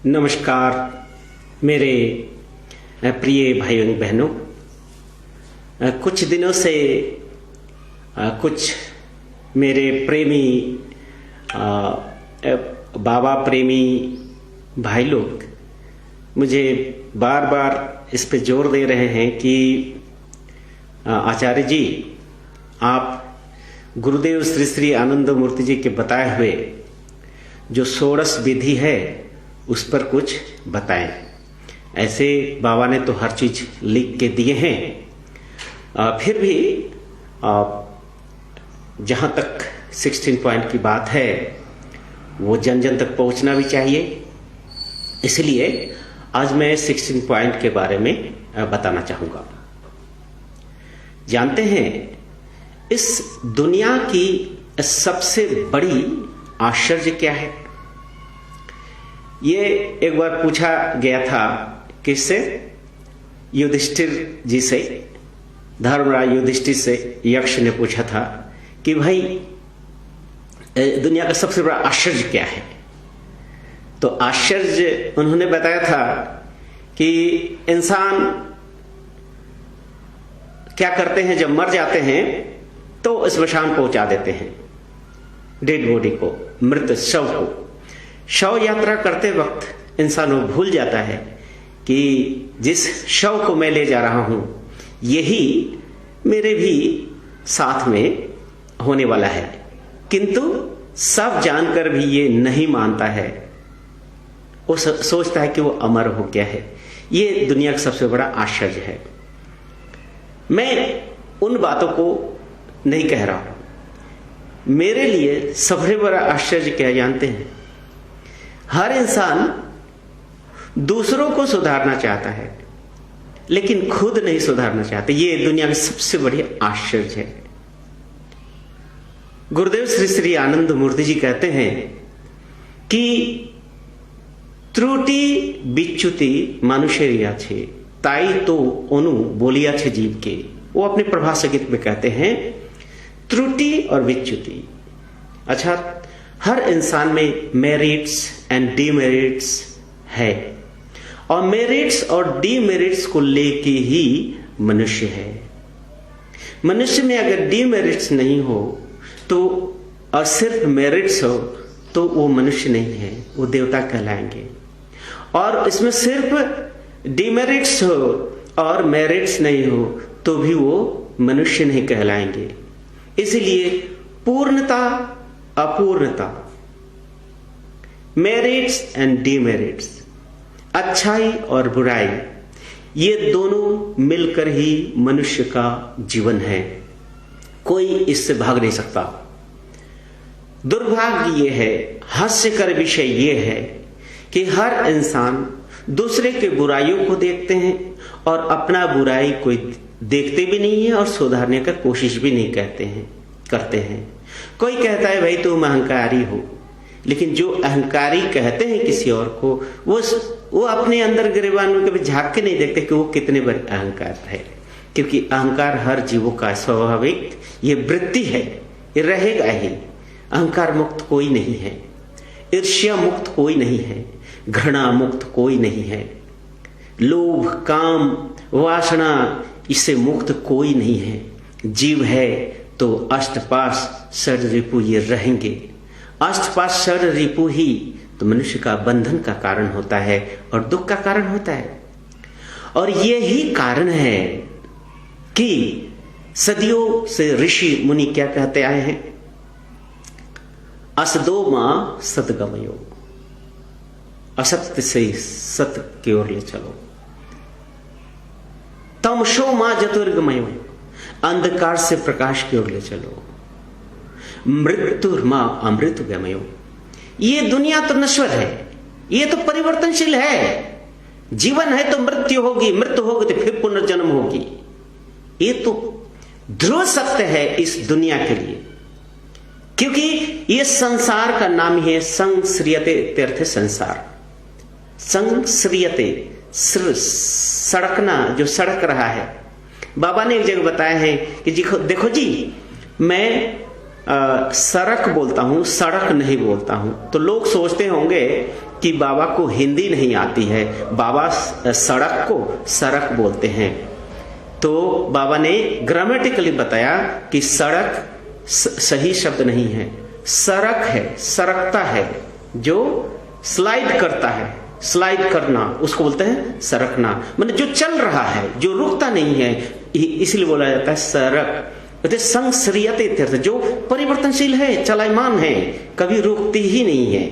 नमस्कार मेरे प्रिय भाइयों बहनों। कुछ दिनों से कुछ मेरे प्रेमी बाबा प्रेमी भाई लोग मुझे बार बार इस पे जोर दे रहे हैं कि आचार्य जी, आप गुरुदेव श्री श्री आनंद मूर्ति जी के बताए हुए जो षोडश विधि है उस पर कुछ बताएं। ऐसे बाबा ने तो हर चीज लिख के दिए हैं, फिर भी जहां तक 16 पॉइंट की बात है वो जन जन तक पहुंचना भी चाहिए। इसलिए आज मैं 16 पॉइंट के बारे में बताना चाहूंगा। जानते हैं, इस दुनिया की सबसे बड़ी आश्चर्य क्या है? ये एक बार पूछा गया था किससे? युधिष्ठिर जी से। धर्मराज युधिष्ठिर से यक्ष ने पूछा था कि भाई दुनिया का सबसे बड़ा आश्चर्य क्या है? तो आश्चर्य उन्होंने बताया था कि इंसान क्या करते हैं, जब मर जाते हैं तो स्मशान पहुंचा देते हैं डेड बॉडी को, मृत शव को। शव यात्रा करते वक्त इंसान वो भूल जाता है कि जिस शव को मैं ले जा रहा हूं यही मेरे भी साथ में होने वाला है, किंतु सब जानकर भी ये नहीं मानता है। वो सोचता है कि वो अमर हो गया है। ये दुनिया का सबसे बड़ा आश्चर्य है। मैं उन बातों को नहीं कह रहा हूं। मेरे लिए सबसे बड़ा आश्चर्य क्या जानते हैं? हर इंसान दूसरों को सुधारना चाहता है लेकिन खुद नहीं सुधारना चाहता। ये दुनिया का सबसे बड़ी आश्चर्य है। गुरुदेव श्री श्री आनंद मूर्ति जी कहते हैं कि त्रुटि बिच्युति मनुष्य छे ताई तो अनु बोलिया छे जीव के। वो अपने प्रभास गीत में कहते हैं त्रुटि और विच्युति। अच्छा, हर इंसान में मेरिट्स एंड डीमेरिट्स है और मेरिट्स और डीमेरिट्स को लेके ही मनुष्य है। मनुष्य में अगर डीमेरिट्स नहीं हो तो और सिर्फ मेरिट्स हो तो वो मनुष्य नहीं है, वो देवता कहलाएंगे। और इसमें सिर्फ डीमेरिट्स हो और मेरिट्स नहीं हो तो भी वो मनुष्य नहीं कहलाएंगे। इसलिए पूर्णता अपूर्णता, मेरिट्स एंड डीमेरिट्स, अच्छाई और बुराई, ये दोनों मिलकर ही मनुष्य का जीवन है। कोई इससे भाग नहीं सकता। दुर्भाग्य ये है, हास्यकर विषय ये है कि हर इंसान दूसरे के बुराइयों को देखते हैं और अपना बुराई कोई देखते भी नहीं है और सुधारने का कोशिश भी नहीं करते हैं। कोई कहता है भाई तुम अहंकारी हो, लेकिन जो अहंकारी कहते हैं किसी और को, वो अपने अंदर गिरेबान में कभी झांक के नहीं देखते कि वो कितने बड़े अहंकार है। क्योंकि अहंकार हर जीवों का स्वाभाविक ये वृत्ति है, ये रहेगा ही। अहंकार मुक्त कोई नहीं है, ईर्ष्या मुक्त कोई नहीं है, घृणा मुक्त कोई नहीं है, लोभ काम वासना इससे मुक्त कोई नहीं है। जीव है तो अष्टपाश षड रिपु ये रहेंगे। अष्टपाश षड रिपु ही तो मनुष्य का बंधन का कारण होता है और दुख का कारण होता है। और यही कारण है कि सदियों से ऋषि मुनि क्या कहते आए हैं? असदो मां सतगमयो, असत्य से सत्य की ओर ले चलो। तमशो मां ज्योतिर्गमयो, अंधकार से प्रकाश की ओर ले चलो। मृत्युर मां अमृत गमयो, ये दुनिया तो नश्वर है, ये तो परिवर्तनशील है। जीवन है तो मृत्यु होगी, मृत्यु होगी तो फिर पुनर्जन्म होगी। ये तो ध्रुव सत्य है इस दुनिया के लिए। क्योंकि ये संसार का नाम ही है संश्रियते तीर्थ संसार। संश्रियते सड़कना, जो सड़क रहा है। बाबा ने एक जगह बताया है कि देखो जी, मैं सड़क बोलता हूं, सड़क नहीं बोलता हूं, तो लोग सोचते होंगे कि बाबा को हिंदी नहीं आती है, बाबा सड़क को सड़क बोलते हैं। तो बाबा ने ग्रामेटिकली बताया कि सड़क सही शब्द नहीं है, सड़क है, सरकता है, जो स्लाइड करता है, स्लाइड करना उसको बोलते हैं सरकना, मतलब जो चल रहा है, जो रुकता नहीं है, इसलिए बोला जाता है सड़क। संसरियते तीर्थ, जो परिवर्तनशील है, चलायमान है, कभी रुकती ही नहीं है।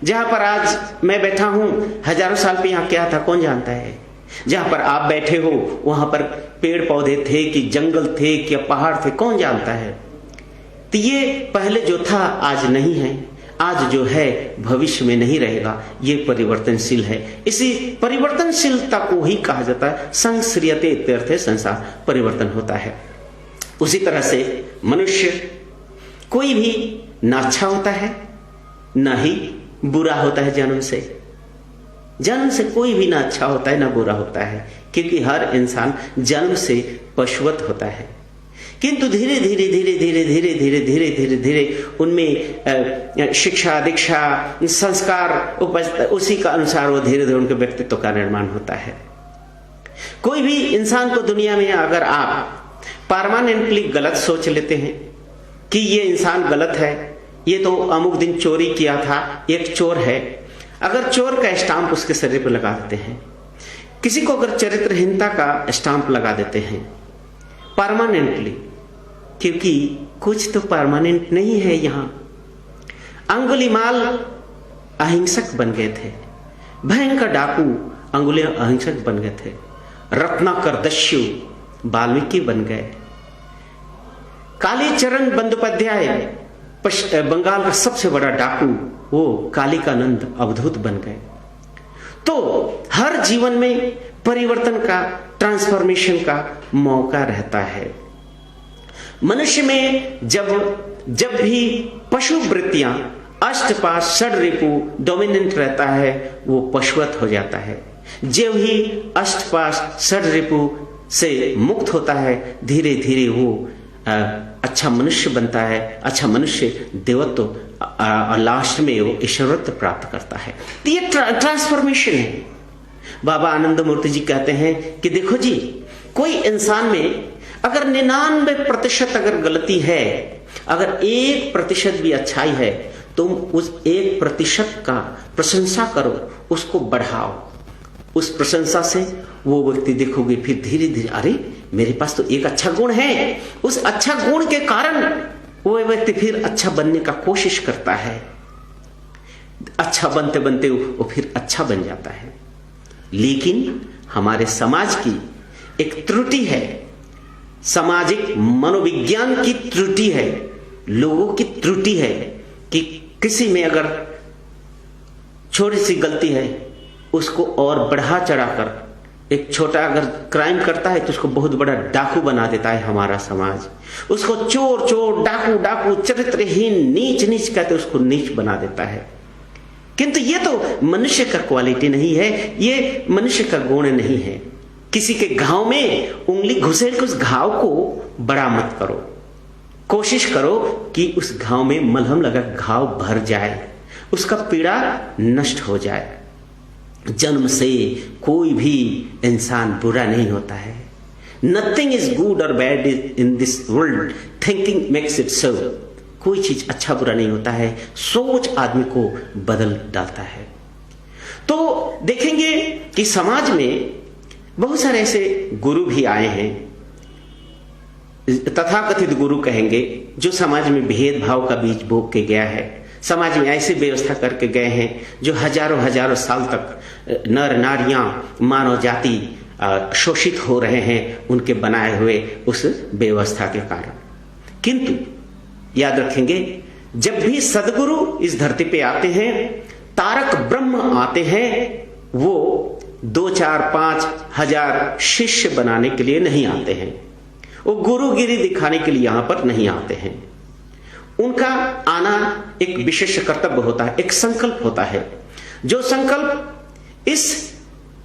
जहां पर आज मैं बैठा हूं, हजारों साल पे यहां क्या था कौन जानता है। जहां पर आप बैठे हो वहां पर पेड़ पौधे थे कि जंगल थे कि पहाड़ थे, कौन जानता है। तो ये पहले जो था आज नहीं है, आज जो है भविष्य में नहीं रहेगा, ये परिवर्तनशील है। इसी परिवर्तनशीलता को ही कहा जाता है संसरियते इत्यर्थ, संसार परिवर्तन होता है। उसी तरह से मनुष्य कोई भी ना अच्छा होता है ना ही बुरा होता है। जन्म से कोई भी ना अच्छा होता है ना बुरा होता है, क्योंकि हर इंसान जन्म से पशुवत होता है। किंतु धीरे धीरे धीरे धीरे धीरे धीरे धीरे धीरे धीरे उनमें शिक्षा, दीक्षा, संस्कार उपजता, उसी का अनुसार वो धीरे धीरे उनके व्यक्तित्व का निर्माण होता है। कोई भी इंसान को दुनिया में अगर आप परमानेंटली गलत सोच लेते हैं कि ये इंसान गलत है, ये तो अमुक दिन चोरी किया था, एक चोर है, अगर चोर का स्टाम्प उसके शरीर पर लगा देते हैं, किसी को अगर चरित्रहीनता का स्टाम्प लगा देते हैं परमानेंटली, क्योंकि कुछ तो परमानेंट नहीं है। यहां अंगुलीमाल अहिंसक बन गए थे, भयंकर डाकू अंगुली अहिंसक बन गए थे, रत्नाकर दस्यु वाल्मीकि बन गए, कालीचरण बंदोपाध्याय बंगाल का सबसे बड़ा डाकू वो कालिकानंद अवधूत बन गए। तो हर जीवन में परिवर्तन का, ट्रांसफॉर्मेशन का मौका रहता है। मनुष्य में जब भी पशु वृत्तियां अष्टपाश षड्रिपु डोमिनेंट रहता है, वो पशुवत हो जाता है। जब ही अष्टपाश षड्रिपु से मुक्त होता है, धीरे धीरे वो अच्छा मनुष्य बनता है, अच्छा मनुष्य देवत्व और लास्ट में वो ईश्वरत्व प्राप्त करता है। तो ये ट्रांसफॉर्मेशन है। बाबा आनंद मूर्ति जी कहते हैं कि देखो जी, कोई इंसान में अगर 99% अगर गलती है, अगर 1% भी अच्छाई है, तुम उस 1% का प्रशंसा करो, उसको बढ़ाओ। उस प्रशंसा से वो व्यक्ति देखोगे फिर धीरे धीरे, अरे मेरे पास तो एक अच्छा गुण है, उस अच्छा गुण के कारण वो व्यक्ति फिर अच्छा बनने का कोशिश करता है। अच्छा बनते बनते वो फिर अच्छा बन जाता है। लेकिन हमारे समाज की एक त्रुटि है, सामाजिक मनोविज्ञान की त्रुटि है, लोगों की त्रुटि है कि किसी में अगर छोटी सी गलती है उसको और बढ़ा चढ़ाकर, एक छोटा अगर क्राइम करता है तो उसको बहुत बड़ा डाकू बना देता है हमारा समाज। उसको चोर चोर, डाकू डाकू, चरित्रहीन, नीच नीच कहते उसको नीच बना देता है। किंतु ये तो मनुष्य का क्वालिटी नहीं है, ये मनुष्य का गुण नहीं है। किसी के घाव में उंगली घुसेड़ के उस घाव को बड़ा मत करो, कोशिश करो कि उस घाव में मलहम लगा घाव भर जाए, उसका पीड़ा नष्ट हो जाए। जन्म से कोई भी इंसान बुरा नहीं होता है। नथिंग इज गुड और bad in this world, thinking makes it so. कोई चीज अच्छा बुरा नहीं होता है, सोच आदमी को बदल डालता है। तो देखेंगे कि समाज में बहुत सारे ऐसे गुरु भी आए हैं, तथाकथित गुरु कहेंगे, जो समाज में भेदभाव का बीज बो के गया है। समाज में ऐसी व्यवस्था करके गए हैं जो हजारों हजारों साल तक नर नारियां, मानव जाति शोषित हो रहे हैं उनके बनाए हुए उस व्यवस्था के कारण। किंतु याद रखेंगे, जब भी सदगुरु इस धरती पे आते हैं, तारक ब्रह्म आते हैं, वो 2, 4, 5 हजार शिष्य बनाने के लिए नहीं आते हैं। वो गुरुगिरी दिखाने के लिए यहां पर नहीं आते हैं। उनका आना एक विशेष कर्तव्य होता है, एक संकल्प होता है। जो संकल्प इस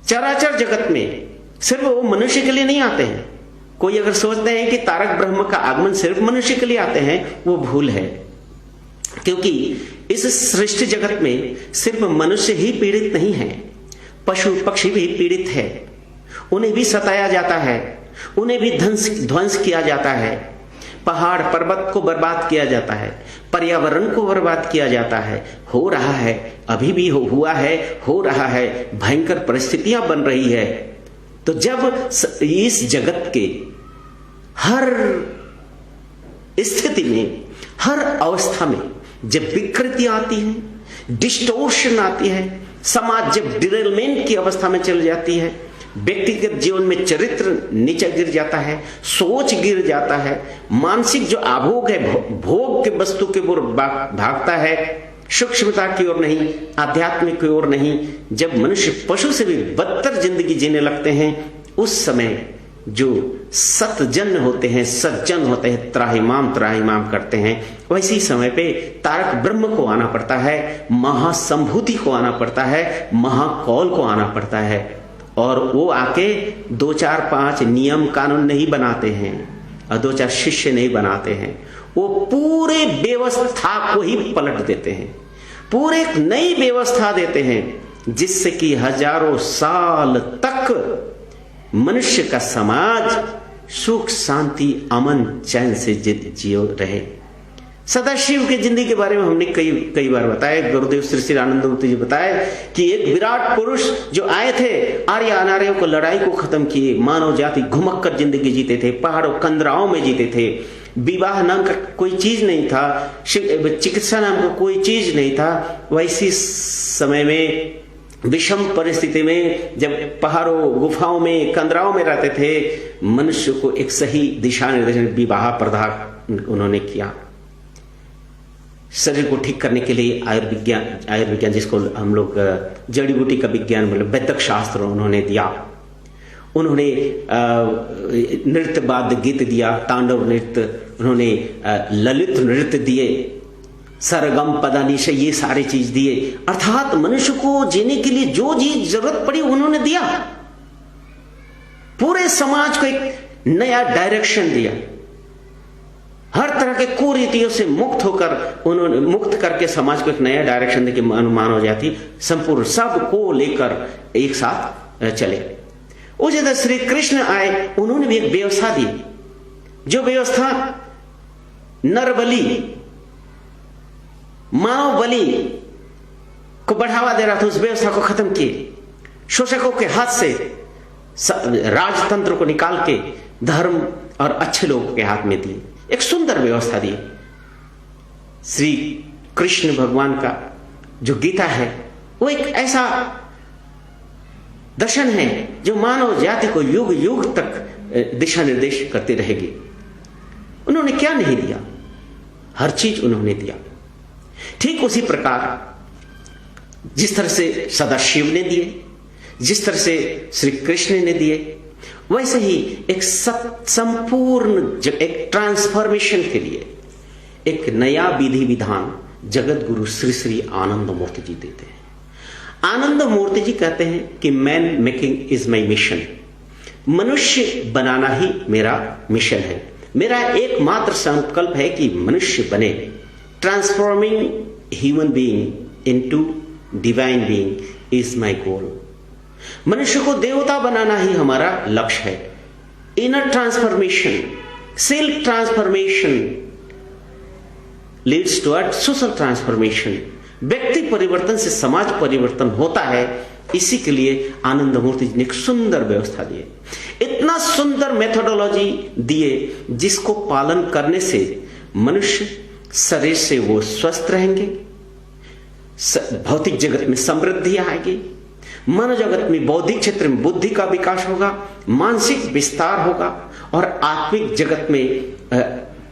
चराचर जगत में सिर्फ वो मनुष्य के लिए नहीं आते हैं, कोई अगर सोचते हैं कि तारक ब्रह्म का आगमन सिर्फ मनुष्य के लिए आते हैं, वो भूल है। क्योंकि इस सृष्टि जगत में सिर्फ मनुष्य ही पीड़ित नहीं है, पशु पक्षी भी पीड़ित है। उन्हें भी सताया जाता है, उन्हें भी ध्वंस किया जाता है, पहाड़ पर्वत को बर्बाद किया जाता है, पर्यावरण को बर्बाद किया जाता है, हो रहा है, अभी भी हुआ है, हो रहा है, भयंकर परिस्थितियां बन रही है। तो जब इस जगत के हर स्थिति में, हर अवस्था में जब विकृतियां आती हैं, डिस्टोर्शन आती है, समाज जब डिरेलमेंट की अवस्था में चल जाती है, व्यक्तिगत जीवन में चरित्र नीचे गिर जाता है, सोच गिर जाता है, मानसिक जो आभोग है, भोग के वस्तु के ओर भागता है, सूक्ष्मता की ओर नहीं, आध्यात्मिक की ओर नहीं, जब मनुष्य पशु से भी बदतर जिंदगी जीने लगते हैं, उस समय जो सतजन होते हैं, सज्जन होते हैं, त्राहिमाम करते हैं, वैसी समय पे तारक ब्रह्म को आना पड़ता है, महासंभूति को आना पड़ता है, महाकौल को आना पड़ता है। और वो आके 2-4-5 नियम कानून नहीं बनाते हैं और 2-4 शिष्य नहीं बनाते हैं, वो पूरे व्यवस्था को ही पलट देते हैं, पूरे एक नई व्यवस्था देते हैं, जिससे कि हजारों साल तक मनुष्य का समाज सुख शांति अमन चैन से जियो रहे। सदाशिव की जिंदगी के बारे में हमने कई बार बताया, गुरुदेव श्री श्री आनंदमूर्ति जी बताए कि एक विराट पुरुष जो आए थे, आर्य अनार्यों को लड़ाई को खत्म किए, मानव जाति घुमक कर जिंदगी जीते थे, पहाड़ों कंदराओं में जीते थे, विवाह नाम का कोई चीज नहीं था, चिकित्सा नाम का कोई चीज नहीं था। वैसी समय में विषम परिस्थिति में जब पहाड़ों गुफाओं में कंदराओं में रहते थे, मनुष्य को एक सही दिशा निर्देशन विवाह प्रदान उन्होंने किया। शरीर को ठीक करने के लिए आयुर्विज्ञान जिसको हम लोग जड़ी बूटी का विज्ञान मतलब वैदिक शास्त्र उन्होंने दिया। उन्होंने नृत्य वाद्य गीत दिया, तांडव नृत्य, उन्होंने ललित नृत्य दिए, सरगम पदानिश, ये सारे चीज दिए। अर्थात मनुष्य को जीने के लिए जो चीज जरूरत पड़ी उन्होंने दिया, पूरे समाज को एक नया डायरेक्शन दिया, हर तरह के कुरीतियों से मुक्त होकर उन्होंने मुक्त करके समाज को एक नया डायरेक्शन देके मानव जाति संपूर्ण सबको लेकर एक साथ चले। उस जगह श्री कृष्ण आए, उन्होंने भी एक व्यवस्था दी, जो व्यवस्था नर बलि मानव बलि को बढ़ावा दे रहा था, उस व्यवस्था को खत्म किए, शोषकों के हाथ से राजतंत्र को निकाल के धर्म और अच्छे लोगों के हाथ में दिए, एक सुंदर व्यवस्था दी। श्री कृष्ण भगवान का जो गीता है वो एक ऐसा दर्शन है जो मानव जाति को युग युग तक दिशा निर्देश करती रहेगी। उन्होंने क्या नहीं दिया, हर चीज उन्होंने दिया। ठीक उसी प्रकार जिस तरह से सदाशिव ने दिए, जिस तरह से श्री कृष्ण ने दिए, वैसे ही एक संपूर्ण एक ट्रांसफॉर्मेशन के लिए एक नया विधि विधान जगत गुरु श्री श्री आनंद मूर्ति जी देते हैं। आनंद मूर्ति जी कहते हैं कि man making is my mission, मनुष्य बनाना ही मेरा मिशन है, मेरा एकमात्र संकल्प है कि मनुष्य बने। Transforming human being into divine being is my goal. मनुष्य को देवता बनाना ही हमारा लक्ष्य है। Inner transformation, self transformation leads toward social transformation. व्यक्ति परिवर्तन से समाज परिवर्तन होता है। इसी के लिए आनंद मूर्ति जी ने एक सुंदर व्यवस्था दी, इतना सुंदर मेथोडोलॉजी दिए जिसको पालन करने से मनुष्य शरीर से वो स्वस्थ रहेंगे, भौतिक जगत में समृद्धि आएगी, मानव जगत में बौद्धिक क्षेत्र में बुद्धि का विकास होगा, मानसिक विस्तार होगा और आत्मिक जगत में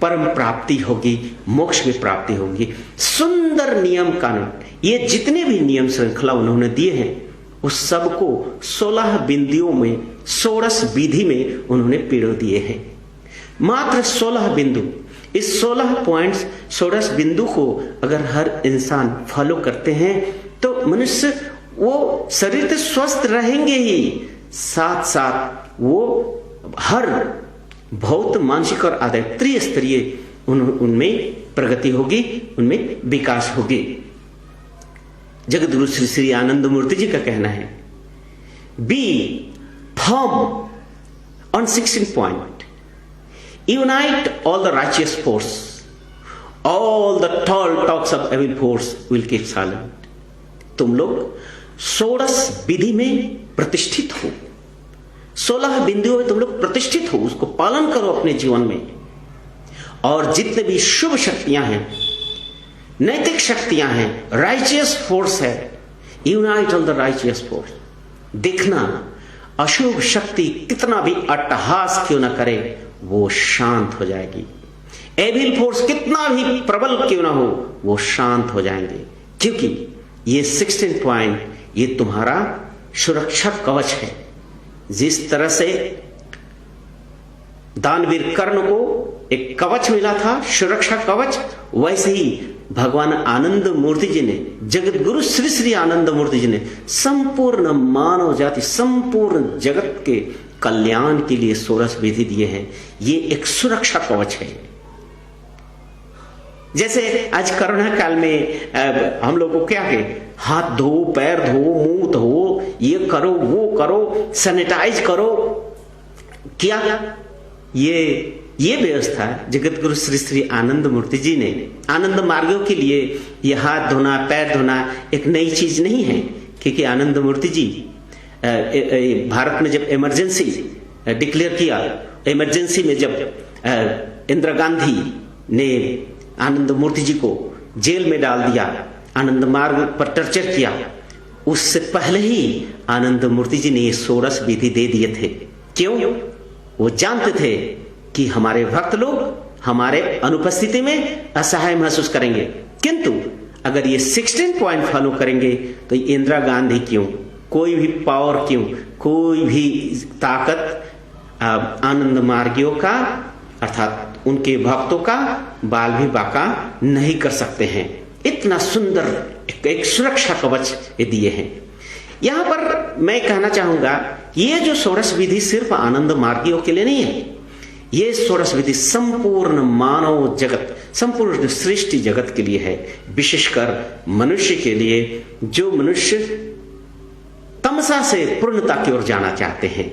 परम प्राप्ति होगी, मोक्ष की प्राप्ति होगी। सुंदर नियम कानून, ये जितने भी नियम श्रृंखला उन्होंने दिए हैं उस सबको 16 बिंदुओं में, 16 विधि में उन्होंने पिरो दिए हैं। मात्र 16 बिंदु, इस 16 पॉइंट्स 16 बिंदु को अगर हर इंसान फॉलो करते हैं तो मनुष्य वो शरीर तो स्वस्थ रहेंगे ही, साथ साथ वो हर बहुत मानसिक और आध्यात्मिक त्रिस्तरीय उनमें प्रगति होगी, उनमें विकास होगी। जगत गुरु श्री श्री आनंद मूर्ति जी का कहना है, be firm on 16 point, unite all the righteous force, all the tall talks of evil force will keep silent. तुम लोग षोडश विधि में प्रतिष्ठित हो, 16 बिंदुओं में तुम लोग प्रतिष्ठित हो, उसको पालन करो अपने जीवन में। और जितने भी शुभ शक्तियां हैं, नैतिक शक्तियां हैं, राइचियस फोर्स है, unite all the righteous force. देखना अशुभ शक्ति कितना भी अट्टहास क्यों ना करे, वो शांत हो जाएगी। एविल फोर्स कितना भी प्रबल क्यों ना हो, वो शांत हो जाएंगे, क्योंकि ये 16 पॉइंट ये तुम्हारा सुरक्षा कवच है। जिस तरह से दानवीर कर्ण को एक कवच मिला था, सुरक्षा कवच, वैसे ही भगवान आनंद मूर्ति जी ने, जगत गुरु श्री श्री आनंद मूर्ति जी ने संपूर्ण मानव जाति, संपूर्ण जगत के कल्याण के लिए 16 विधि दिए हैं। ये एक सुरक्षा कवच है। जैसे आज कोरोना काल में हम लोग को क्या है, हाथ धो, पैर धो, मुंह धो, ये करो, वो करो, सैनिटाइज करो, क्या ये व्यवस्था जगत गुरु श्री श्री आनंद मूर्ति जी ने आनंद मार्गों के लिए ये हाथ धोना, पैर धोना एक नई चीज नहीं है। क्योंकि आनंद मूर्ति जी भारत में जब इमरजेंसी डिक्लेयर किया, इमरजेंसी में जब इंदिरा गांधी ने आनंद मूर्ति जी को जेल में डाल दिया, आनंद मार्ग पर टॉर्चर किया, उससे पहले ही आनंद मूर्ति जी ने ये 16 विधि दे दिए थे। क्यों? वो जानते थे कि हमारे भक्त लोग हमारे अनुपस्थिति में असहाय महसूस करेंगे, किंतु अगर ये 16 पॉइंट फॉलो करेंगे तो इंदिरा गांधी क्यों, कोई भी पावर क्यों, कोई भी ताकत आनंद मार्गियों का अर्थात उनके भक्तों का बाल भी बाका नहीं कर सकते हैं। इतना सुंदर एक सुरक्षा कवच ये दिए हैं। यहां पर मैं कहना चाहूंगा, ये जो 16 विधि सिर्फ आनंद मार्गियों के लिए नहीं है, ये 16 विधि संपूर्ण मानव जगत, संपूर्ण सृष्टि जगत के लिए है। विशेषकर मनुष्य के लिए, जो मनुष्य तमसा से पूर्णता की ओर जाना चाहते हैं,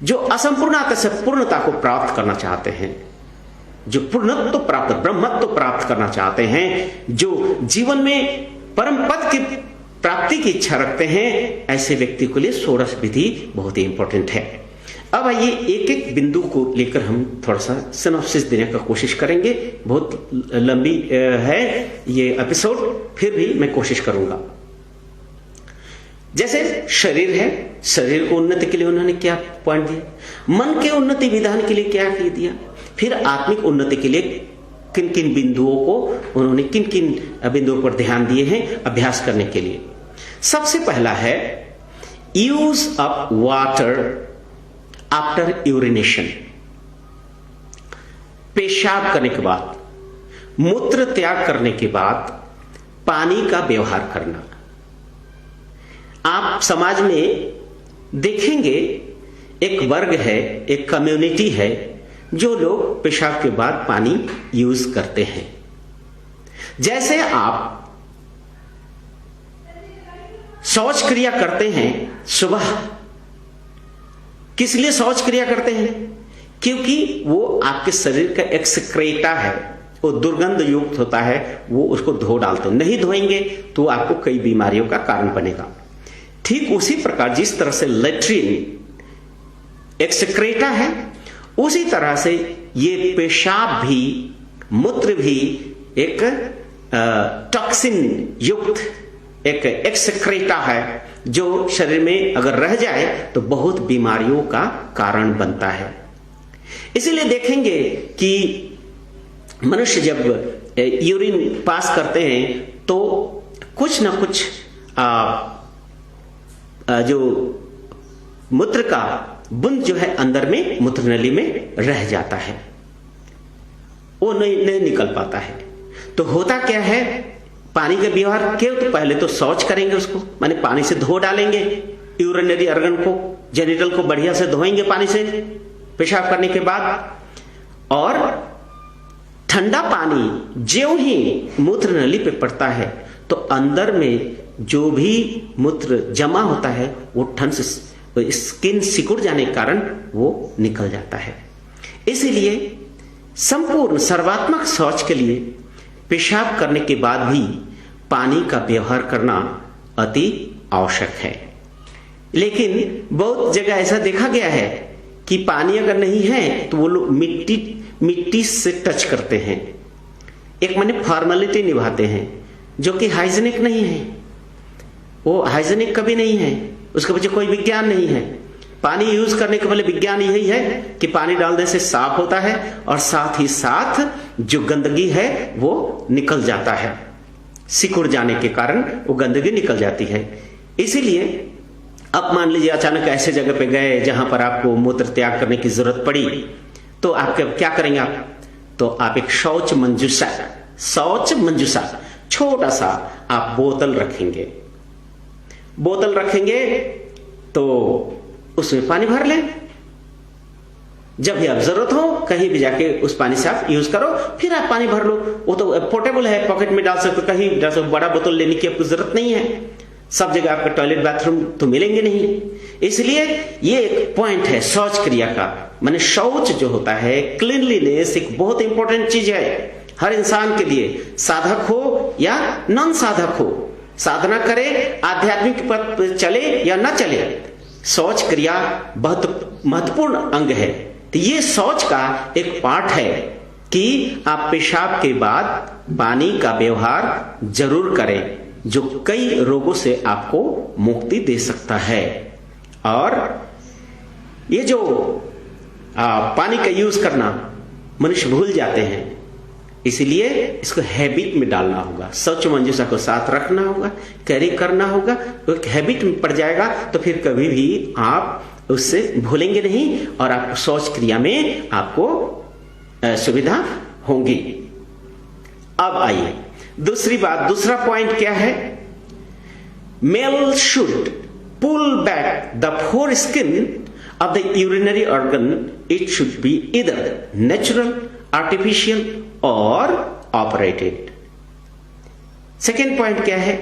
जो असंपूर्णता से पूर्णता को प्राप्त करना चाहते हैं, जो पूर्णत्व प्राप्त, ब्रह्मत्व प्राप्त करना चाहते हैं, जो जीवन में परम पद की प्राप्ति की इच्छा रखते हैं, ऐसे व्यक्ति के लिए 16 विधि बहुत ही इंपॉर्टेंट है। अब आइए एक एक बिंदु को लेकर हम थोड़ा सा सिनॉप्सिस देने का कोशिश करेंगे। बहुत लंबी है ये एपिसोड, फिर भी मैं कोशिश करूंगा। जैसे शरीर है, शरीर को उन्नति के लिए उन्होंने क्या पॉइंट दिया, मन के उन्नति विधान के लिए क्या दिया, फिर आत्मिक उन्नति के लिए किन किन बिंदुओं को उन्होंने, किन किन बिंदुओं पर ध्यान दिए हैं अभ्यास करने के लिए। सबसे पहला है use up water after urination. पेशाब करने के बाद, मूत्र त्याग करने के बाद पानी का व्यवहार करना। आप समाज में देखेंगे एक वर्ग है, एक कम्युनिटी है, जो लोग पेशाब के बाद पानी यूज करते हैं। जैसे आप शौच क्रिया करते हैं सुबह, किस लिए शौच क्रिया करते हैं? क्योंकि वो आपके शरीर का एक्सक्रेटा है, वो दुर्गंध युक्त होता है, वो उसको धो डालते हैं। नहीं धोएंगे तो आपको कई बीमारियों का कारण बनेगा। ठीक उसी प्रकार जिस तरह से लेट्रिन एक्सक्रेटा है, उसी तरह से ये पेशाब भी, मूत्र भी एक टॉक्सिन युक्त एक एक्सक्रेटा है, जो शरीर में अगर रह जाए तो बहुत बीमारियों का कारण बनता है। इसीलिए देखेंगे कि मनुष्य जब यूरिन पास करते हैं तो कुछ ना कुछ जो मूत्र का बूंद जो है अंदर में मूत्र नली में रह जाता है, वो नहीं निकल पाता है। तो होता क्या है, पानी का व्यवहार क्यों? तो पहले तो शौच करेंगे, उसको माने पानी से धो डालेंगे, यूरिनरी ऑर्गन को, जेनिटल को बढ़िया से धोएंगे पानी से, पेशाब करने के बाद। और ठंडा पानी ज्यों ही मूत्र नली पे पड़ता है तो अंदर में जो भी मूत्र जमा होता है वो ठंड से स्किन सिकुड़ जाने के कारण वो निकल जाता है। इसीलिए संपूर्ण सर्वात्मक शौच के लिए पेशाब करने के बाद भी पानी का व्यवहार करना अति आवश्यक है। लेकिन बहुत जगह ऐसा देखा गया है कि पानी अगर नहीं है तो वो लोग मिट्टी से टच करते हैं, एक माने फॉर्मेलिटी निभाते हैं, जो कि हाइजीनिक नहीं है। वो हाइजीनिक कभी नहीं है, उसके पीछे कोई विज्ञान नहीं है। पानी यूज करने के पहले विज्ञान यही है कि पानी डालने से साफ होता है और साथ ही साथ जो गंदगी है वो निकल जाता है, सिकुड़ जाने के कारण वो गंदगी निकल जाती है। इसीलिए अब मान लीजिए अचानक ऐसे जगह पे गए जहां पर आपको मूत्र त्याग करने की जरूरत पड़ी, तो आप क्या करेंगे? तो आप एक शौच मंजूषा छोटा सा आप बोतल रखेंगे तो उसमें पानी भर लें। जब भी आप जरूरत हो कहीं भी जाके उस पानी से आप यूज करो, फिर आप पानी भर लो। वो तो पोर्टेबल है, पॉकेट में डाल सकते, कहीं डाल सकते, बड़ा बोतल लेने की आपको जरूरत नहीं है। सब जगह आपका टॉयलेट बाथरूम तो मिलेंगे नहीं। इसलिए ये एक पॉइंट है शौच क्रिया का, माने शौच जो होता है, क्लीनलीनेस एक बहुत इंपॉर्टेंट चीज है हर इंसान के लिए, साधक हो या नॉन साधक हो, साधना करे, आध्यात्मिक पथ पर चले या ना चले, शौच क्रिया बहुत महत्वपूर्ण अंग है। तो ये शौच का एक पार्ट है कि आप पेशाब के बाद पानी का व्यवहार जरूर करें, जो कई रोगों से आपको मुक्ति दे सकता है। और ये जो पानी का यूज करना मनुष्य भूल जाते हैं, इसलिए इसको हैबिट में डालना होगा, शौच मंजूषा को साथ रखना होगा, कैरी करना होगा। तो एक हैबिट में पड़ जाएगा तो फिर कभी भी आप उससे भूलेंगे नहीं और आप शौच क्रिया में आपको सुविधा होगी। अब आइए दूसरी बात, दूसरा पॉइंट क्या है? Male should pull back the foreskin of the urinary organ. It should be either natural, artificial or operated. Second point क्या है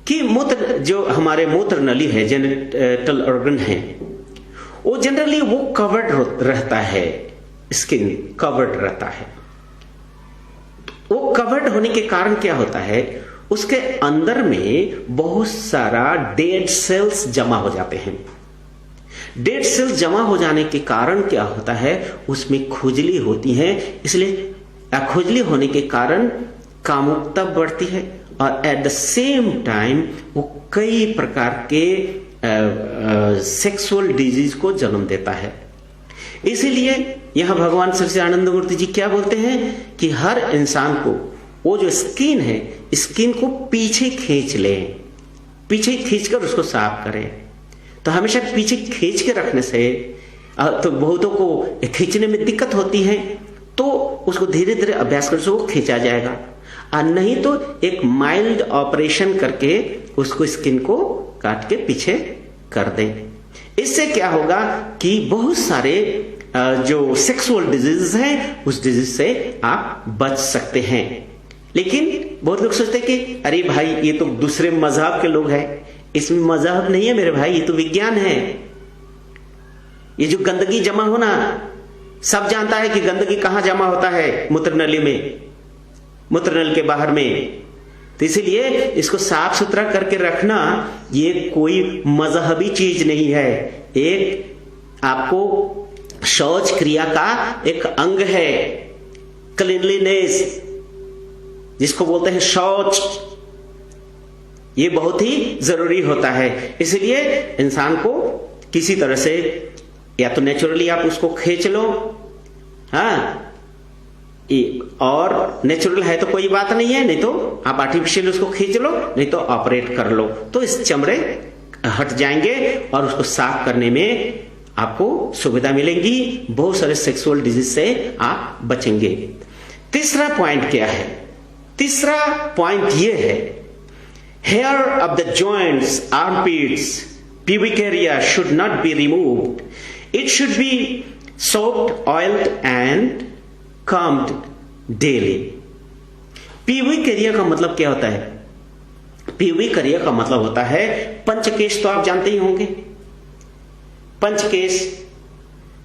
कि मूत्र, जो हमारे मूत्र नली है, जेनिटल ऑर्गन है, वो जनरली वो कवर्ड रहता है, स्किन कवर्ड रहता है। वो कवर्ड होने के कारण क्या होता है, उसके अंदर में बहुत सारा डेड सेल्स जमा हो जाते हैं। डेड सेल्स जमा हो जाने के कारण क्या होता है, उसमें खुजली होती है। इसलिए खुजली होने के कारण कामुकता बढ़ती है और एट द सेम टाइम वो कई प्रकार के सेक्सुअल डिजीज को जन्म देता है। इसीलिए यहां भगवान श्री सच्चिदानंद मूर्ति जी क्या बोलते हैं कि हर इंसान को वो जो स्किन है, स्किन को पीछे खींच लें, पीछे खींचकर उसको साफ करें। तो हमेशा पीछे खींच के रखने से तो बहुतों को खींचने में दिक्कत होती है, तो उसको धीरे धीरे अभ्यास करने से वो खींचा जाएगा। और नहीं तो एक माइल्ड ऑपरेशन करके उसको स्किन को काट के पीछे कर दें। इससे क्या होगा कि बहुत सारे जो सेक्सुअल डिजीज हैं उस डिजीज से आप बच सकते हैं। लेकिन बहुत लोग सोचते हैं कि अरे भाई ये तो दूसरे मजहब के लोग हैं, इसमें मजहब नहीं है मेरे भाई, ये तो विज्ञान है। ये जो गंदगी जमा होना, सब जानता है कि गंदगी कहां जमा होता है, मूत्र नली में, मूत्र नल के बाहर में। तो इसीलिए इसको साफ सुथरा करके रखना ये कोई मजहबी चीज नहीं है, एक आपको शौच क्रिया का एक अंग है। क्लीनलीनेस जिसको बोलते हैं शौच, ये बहुत ही जरूरी होता है। इसलिए इंसान को किसी तरह से या तो नेचुरली आप उसको खींच लो, हाँ, और नेचुरल है तो कोई बात नहीं है, नहीं तो आप आर्टिफिशियल उसको खींच लो, नहीं तो ऑपरेट कर लो, तो इस चमड़े हट जाएंगे और उसको साफ करने में आपको सुविधा मिलेगी। बहुत सारे सेक्सुअल डिजीज से आप बचेंगे। तीसरा पॉइंट क्या है? तीसरा पॉइंट ये है, hair of the joints, armpits, pubic area should not be removed. It should be soaped, oiled and combed daily. PV career का मतलब क्या होता है? पीवी करियर का मतलब होता है पंचकेश, तो आप जानते ही होंगे।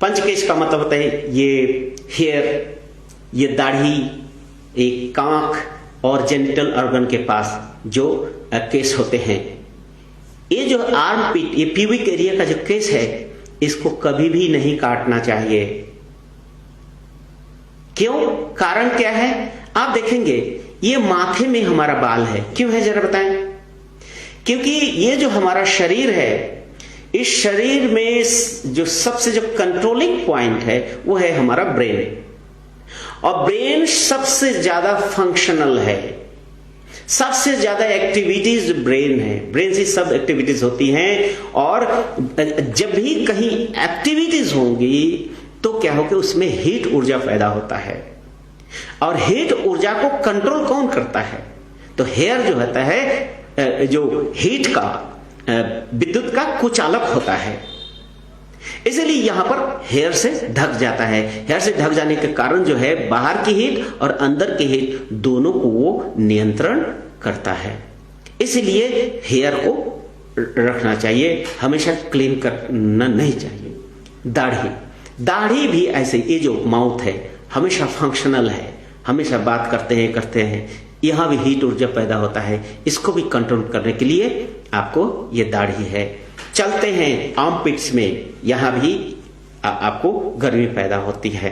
पंचकेश का मतलब होता है ये हेयर, ये दाढ़ी, एक कांख और जेनिटल ऑर्गन के पास जो केस होते हैं। ये जो आर्म पिट, ये प्यूबिक एरिया का जो केस है, इसको कभी भी नहीं काटना चाहिए। क्यों? कारण क्या है? आप देखेंगे ये माथे में हमारा बाल है। क्यों है जरा बताएं? क्योंकि ये जो हमारा शरीर है, इस शरीर में जो सबसे जो कंट्रोलिंग पॉइंट है वो है हमारा ब्रेन, और ब्रेन सबसे ज्यादा फंक्शनल है, सबसे ज्यादा एक्टिविटीज ब्रेन है, ब्रेन से सब एक्टिविटीज होती हैं। और जब भी कहीं एक्टिविटीज होंगी तो क्या होगा, उसमें हीट ऊर्जा पैदा होता है, और हीट ऊर्जा को कंट्रोल कौन करता है? तो हेयर जो होता है, जो हीट का, विद्युत का कुचालक होता है। इसलिए यहां पर हेयर से ढक जाता है। हेयर से ढक जाने के कारण जो है बाहर की हीट और अंदर की हीट दोनों को वो नियंत्रण करता है। इसलिए हेयर को रखना चाहिए, हमेशा क्लीन करना नहीं चाहिए। दाढ़ी भी ऐसे, ये जो माउथ है हमेशा फंक्शनल है, हमेशा बात करते हैं, यहां भी हीट ऊर्जा पैदा होता है। इसको भी कंट्रोल करने के लिए आपको ये दाढ़ी है। चलते हैं आर्मपिट्स में, यहां भी आपको गर्मी पैदा होती है,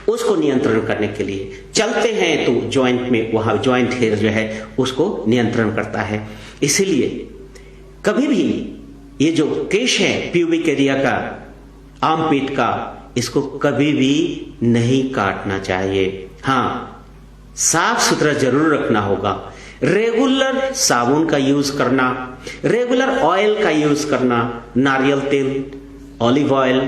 उसको नियंत्रण करने के लिए चलते हैं तो जॉइंट में, वहां जॉइंट हेयर जो है उसको नियंत्रण करता है। इसलिए कभी भी ये जो केश है प्यूबिक एरिया का, आर्मपिट का, इसको कभी भी नहीं काटना चाहिए। हाँ, साफ सुथरा जरूर रखना होगा। रेगुलर साबुन का यूज करना, रेगुलर ऑयल का यूज करना, नारियल तेल, ऑलिव ऑयल,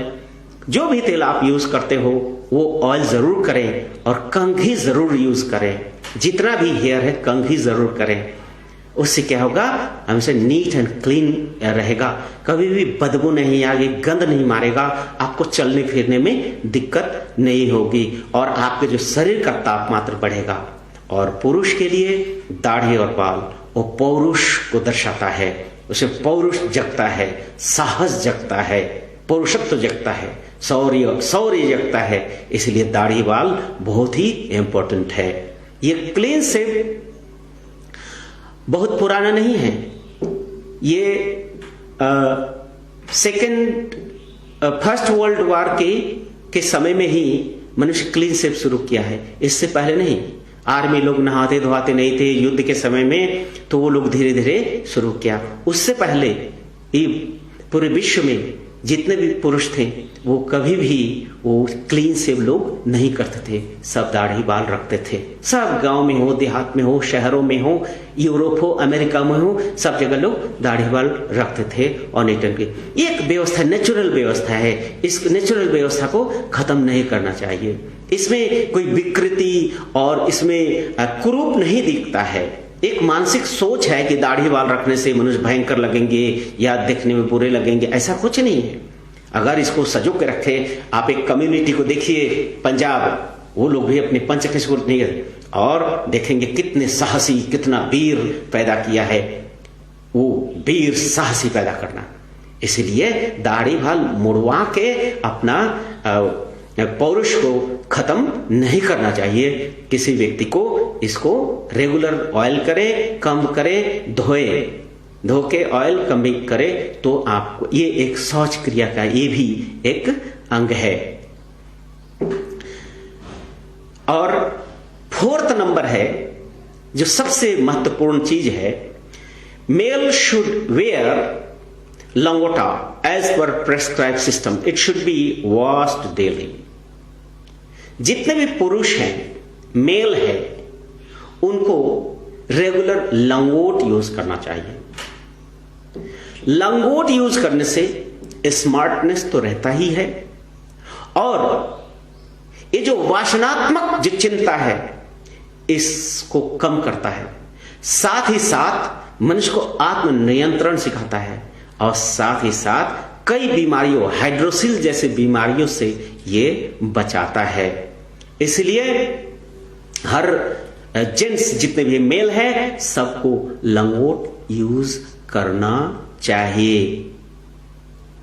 जो भी तेल आप यूज करते हो वो ऑयल जरूर करें, और कंघी जरूर यूज करें। जितना भी हेयर है कंघी जरूर करें। उससे क्या होगा, हमसे नीट एंड क्लीन रहेगा, कभी भी बदबू नहीं आएगी, गंद नहीं मारेगा, आपको चलने फिरने में दिक्कत नहीं होगी, और आपके जो शरीर का तापमात्रा बढ़ेगा। और पुरुष के लिए दाढ़ी और बाल वो पौरुष को दर्शाता है, उसे पौरुष जगता है, साहस जगता है, पौरुषत्व जगता है, शौर्य जगता है। इसलिए दाढ़ी बाल बहुत ही इंपॉर्टेंट है। ये क्लीन शेव बहुत पुराना नहीं है, ये फर्स्ट वर्ल्ड वॉर के समय में ही मनुष्य क्लीन शेव शुरू किया है, इससे पहले नहीं। आर्मी लोग नहाते धोते नहीं थे युद्ध के समय में, तो वो लोग धीरे धीरे शुरू किया। उससे पहले ये पूरे विश्व में जितने भी पुरुष थे वो कभी भी वो क्लीन शेव लोग नहीं करते थे, सब दाढ़ी बाल रखते थे। सब गांव में हो, देहात में हो, शहरों में हो, यूरोप हो, अमेरिका में हो, सब जगह लोग दाढ़ी बाल रखते थे। और नेटन की एक व्यवस्था, नेचुरल व्यवस्था है, इस नेचुरल व्यवस्था को खत्म नहीं करना चाहिए। इसमें कोई विकृति और इसमें कुरूप नहीं दिखता है। एक मानसिक सोच है कि दाढ़ी बाल रखने से मनुष्य भयंकर लगेंगे या देखने में बुरे लगेंगे, ऐसा कुछ नहीं है। अगर इसको सजो के रखे, आप एक कम्युनिटी को देखिए पंजाब, वो लोग भी अपने पंचकेश को नहीं करते, और देखेंगे कितने साहसी, कितना वीर पैदा किया है, वो वीर साहसी पैदा करना। इसलिए दाढ़ी बाल मुड़वा के अपना पौरुष को खत्म नहीं करना चाहिए। किसी व्यक्ति को इसको रेगुलर ऑयल करे, कम करे, धो के ऑयल कम करे, तो आपको ये एक शौच क्रिया का ये भी एक अंग है। और फोर्थ नंबर है जो सबसे महत्वपूर्ण चीज है, मेल शुड वेयर लंगोटा as per prescribe system, it should be washed daily. जितने भी पुरुष हैं, मेल है, उनको रेगुलर लंगोट यूज करना चाहिए। लंगोट यूज करने से स्मार्टनेस तो रहता ही है, और ये जो वासनात्मक जो चिंता है इसको कम करता है, साथ ही साथ मनुष्य को आत्म नियंत्रण सिखाता है, और साथ ही साथ कई बीमारियों, हाइड्रोसिल जैसे बीमारियों से ये बचाता है। इसलिए हर जेंट्स जितने भी मेल है सबको लंगोट यूज करना चाहिए।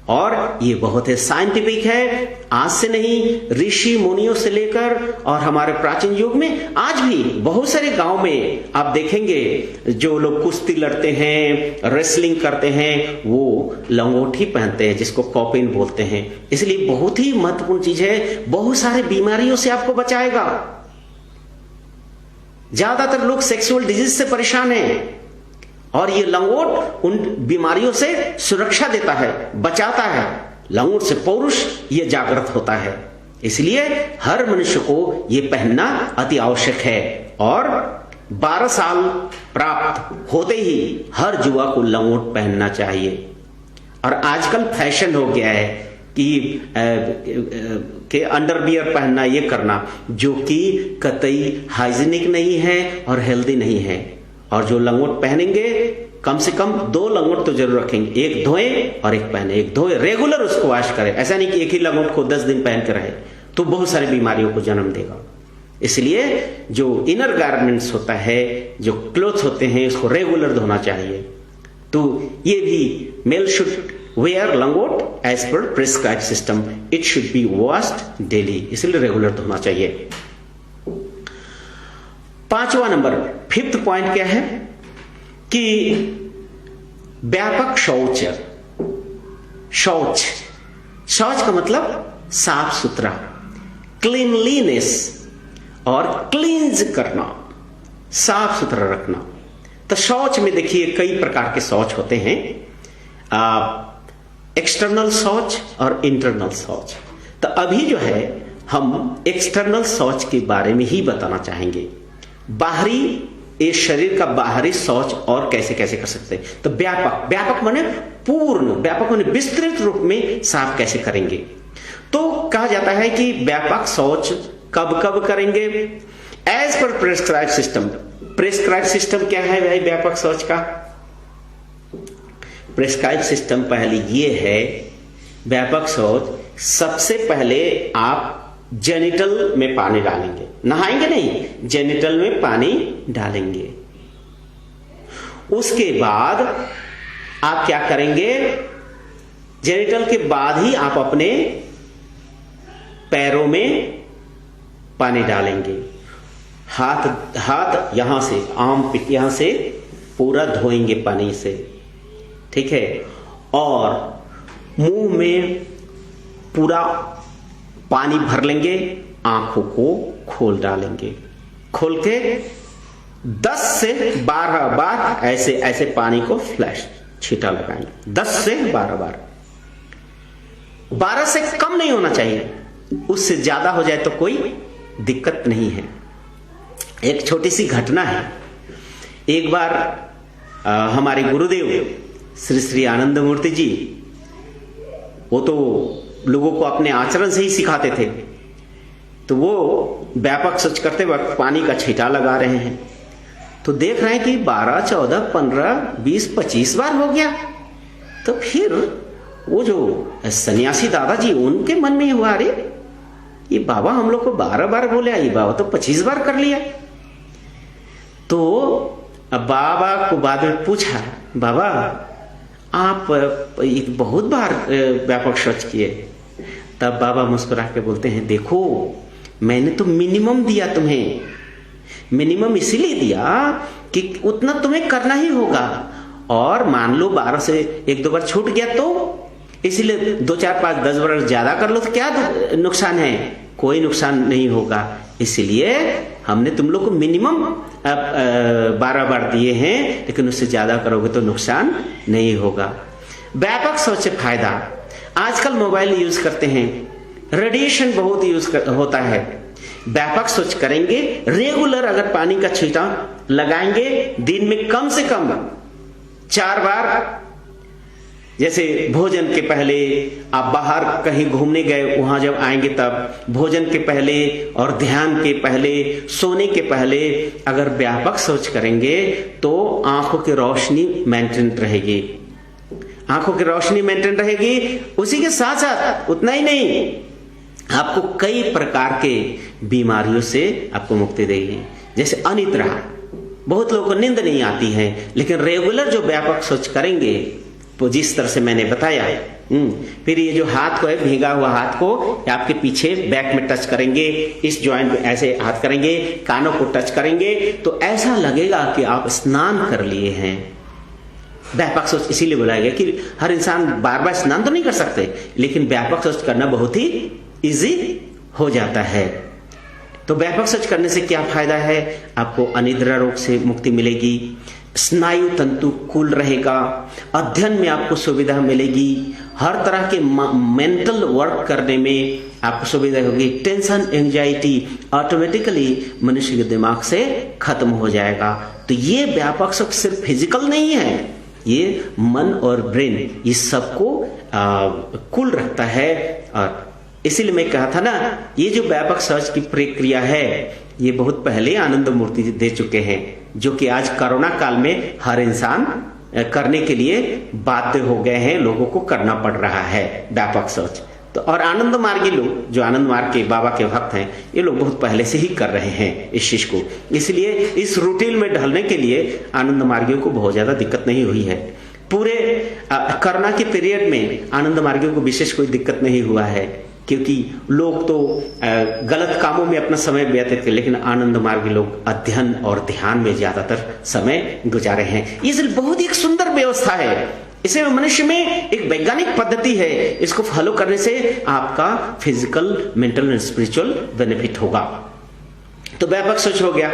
और ये बहुत ही साइंटिफिक है, आज से नहीं, ऋषि मुनियों से लेकर और हमारे प्राचीन युग में आज भी बहुत सारे गांव में आप देखेंगे जो लोग कुश्ती लड़ते हैं, रेसलिंग करते हैं, वो लंगोटी पहनते हैं जिसको कॉपिन बोलते हैं। इसलिए बहुत ही महत्वपूर्ण चीज है, बहुत सारे बीमारियों से आपको बचाएगा। ज्यादातर लोग सेक्सुअल डिजीज से परेशान हैं और ये लंगोट उन बीमारियों से सुरक्षा देता है, बचाता है। लंगोट से पौरुष ये जागृत होता है। इसलिए हर मनुष्य को ये पहनना अति आवश्यक है। और 12 साल प्राप्त होते ही हर युवा को लंगोट पहनना चाहिए। और आजकल फैशन हो गया है कि अंडरवियर पहनना, ये करना, जो कि कतई हाइजीनिक नहीं है और हेल्दी नहीं है। और जो लंगोट पहनेंगे कम से कम 2 लंगोट तो जरूर रखेंगे, एक धोए और एक पहने, एक धोए, रेगुलर उसको वॉश करें। ऐसा नहीं कि एक ही लंगोट को 10 दिन पहन के रहे, तो बहुत सारी बीमारियों को जन्म देगा। इसलिए जो इनर गारमेंट्स होता है, जो क्लोथ्स होते हैं, उसको रेगुलर धोना चाहिए। तो ये भी male should wear langot as per prescribed system, it should be washed daily, इसलिए रेगुलर धोना चाहिए। 5वां नंबर, 5th पॉइंट क्या है कि व्यापक शौच। शौच का मतलब साफ सुथरा, क्लीनलीनेस, और क्लींज करना, साफ सुथरा रखना। तो शौच में देखिए कई प्रकार के शौच होते हैं, एक्सटर्नल शौच और इंटरनल शौच। तो अभी जो है हम एक्सटर्नल शौच के बारे में ही बताना चाहेंगे। बाहरी, इस शरीर का बाहरी शौच और कैसे कैसे कर सकते हैं। तो व्यापक माने पूर्ण, व्यापक माने विस्तृत रूप में साफ कैसे करेंगे। तो कहा जाता है कि व्यापक शौच कब कब करेंगे, as per prescribed system. Prescribed system क्या है भाई व्यापक शौच का? प्रिस्क्राइब्ड सिस्टम पहले ये है, व्यापक शौच सबसे पहले आप जेनिटल में पानी डालेंगे, नहाएंगे नहीं, जेनिटल में पानी डालेंगे। उसके बाद आप क्या करेंगे, जेनिटल के बाद ही आप अपने पैरों में पानी डालेंगे। हाथ यहां से, आर्मपिट यहां से पूरा धोएंगे पानी से, ठीक है। और मुंह में पूरा पानी भर लेंगे, आंखों को खोल डालेंगे, खोल के 10 से 12 बार ऐसे ऐसे पानी को फ्लैश छींटा लगाएंगे। 10 से 12 बार, 12 से कम नहीं होना चाहिए, उससे ज्यादा हो जाए तो कोई दिक्कत नहीं है। एक छोटी सी घटना है, एक बार हमारे गुरुदेव श्री श्री आनंद मूर्ति जी, वो तो लोगों को अपने आचरण से ही सिखाते थे, तो वो व्यापक शौच करते वक्त पानी का छींटा लगा रहे हैं। तो देख रहे हैं कि 12, 14, 15, 20, 25 बार हो गया। तो फिर वो जो सन्यासी दादाजी, उनके मन में हुआ, अरे ये बाबा हम लोग को 12 बार बोले, ये बाबा तो 25 बार कर लिया। तो बाबा को बाद में पूछा, बाबा आप बहुत बार व्यापक शौच किए। तब बाबा मुस्कुरा के बोलते हैं, देखो मैंने तो मिनिमम दिया तुम्हें, मिनिमम इसीलिए दिया कि उतना तुम्हें करना ही होगा, और मान लो 12 से 1-2 बार छूट गया तो इसीलिए 2, 4, 5, 10 बार ज्यादा कर लो तो क्या नुकसान है, कोई नुकसान नहीं होगा। इसलिए हमने तुम लोग को मिनिमम 12 बार दिए हैं, लेकिन उससे ज्यादा करोगे तो नुकसान नहीं होगा। व्यापक शौच से फायदा, आजकल मोबाइल यूज करते हैं, रेडिएशन बहुत होता है। व्यापक शौच करेंगे, रेगुलर अगर पानी का छींटा लगाएंगे, दिन में कम से कम 4 बार। जैसे भोजन के पहले, आप बाहर कहीं घूमने गए, वहां जब आएंगे तब, भोजन के पहले और ध्यान के पहले, सोने के पहले अगर व्यापक शौच करेंगे तो आंखों की रोशनी मेंटेन रहेगी। आंखों की रोशनी मेंटेन रहेगी। उसी के साथ साथ उतना ही नहीं, आपको कई प्रकार के बीमारियों से आपको मुक्ति देगी। जैसे अनिद्रा, बहुत लोगों को नींद नहीं आती है, लेकिन रेगुलर जो व्यापक सोच करेंगे तो जिस तरह से मैंने बताया, फिर ये जो हाथ को है, भीगा हुआ हाथ को आपके पीछे बैक में टच करेंगे, इस जॉइंट में ऐसे हाथ करेंगे, कानों को टच करेंगे, तो ऐसा लगेगा कि आप स्नान कर लिए हैं। व्यापक सोच इसीलिए बुलाया गया कि हर इंसान बार बार स्नान तो नहीं कर सकते, लेकिन व्यापक सोच करना बहुत ही इजी हो जाता है। तो व्यापक सोच करने से क्या फायदा है? आपको अनिद्रा रोग से मुक्ति मिलेगी, स्नायु तंतु कूल रहेगा, अध्ययन में आपको सुविधा मिलेगी, हर तरह के मेंटल वर्क करने में आपको सुविधा होगी, टेंशन एंजाइटी ऑटोमेटिकली मनुष्य के दिमाग से खत्म हो जाएगा। तो ये व्यापक सोच सिर्फ फिजिकल नहीं है, ये मन और ब्रेन ये सबको कूल रखता है। और इसीलिए मैं कहा था ना, ये जो व्यापक सोच की प्रक्रिया है ये बहुत पहले आनंद मूर्ति दे चुके हैं, जो कि आज कोरोना काल में हर इंसान करने के लिए बाध्य हो गए हैं, लोगों को करना पड़ रहा है व्यापक सोच। तो और आनंद मार्गी लोग, जो आनंद मार्ग के बाबा के भक्त हैं, ये लोग बहुत पहले से ही कर रहे हैं इस चीज को। इसलिए इस रूटीन में ढलने के लिए आनंद मार्गियों को बहुत ज्यादा दिक्कत नहीं हुई है। पूरे कोरोना के पीरियड में आनंद मार्गियों को विशेष कोई दिक्कत नहीं हुआ है, क्योंकि लोग तो गलत कामों में अपना समय व्यतीत थे, लेकिन आनंद मार्गी लोग अध्ययन और ध्यान में ज्यादातर समय गुजारे हैं। ये बहुत ही एक सुंदर व्यवस्था है। इसे मनुष्य में एक वैज्ञानिक पद्धति है, इसको फॉलो करने से आपका physical, mental and spiritual benefit होगा। तो व्यापक सोच हो गया।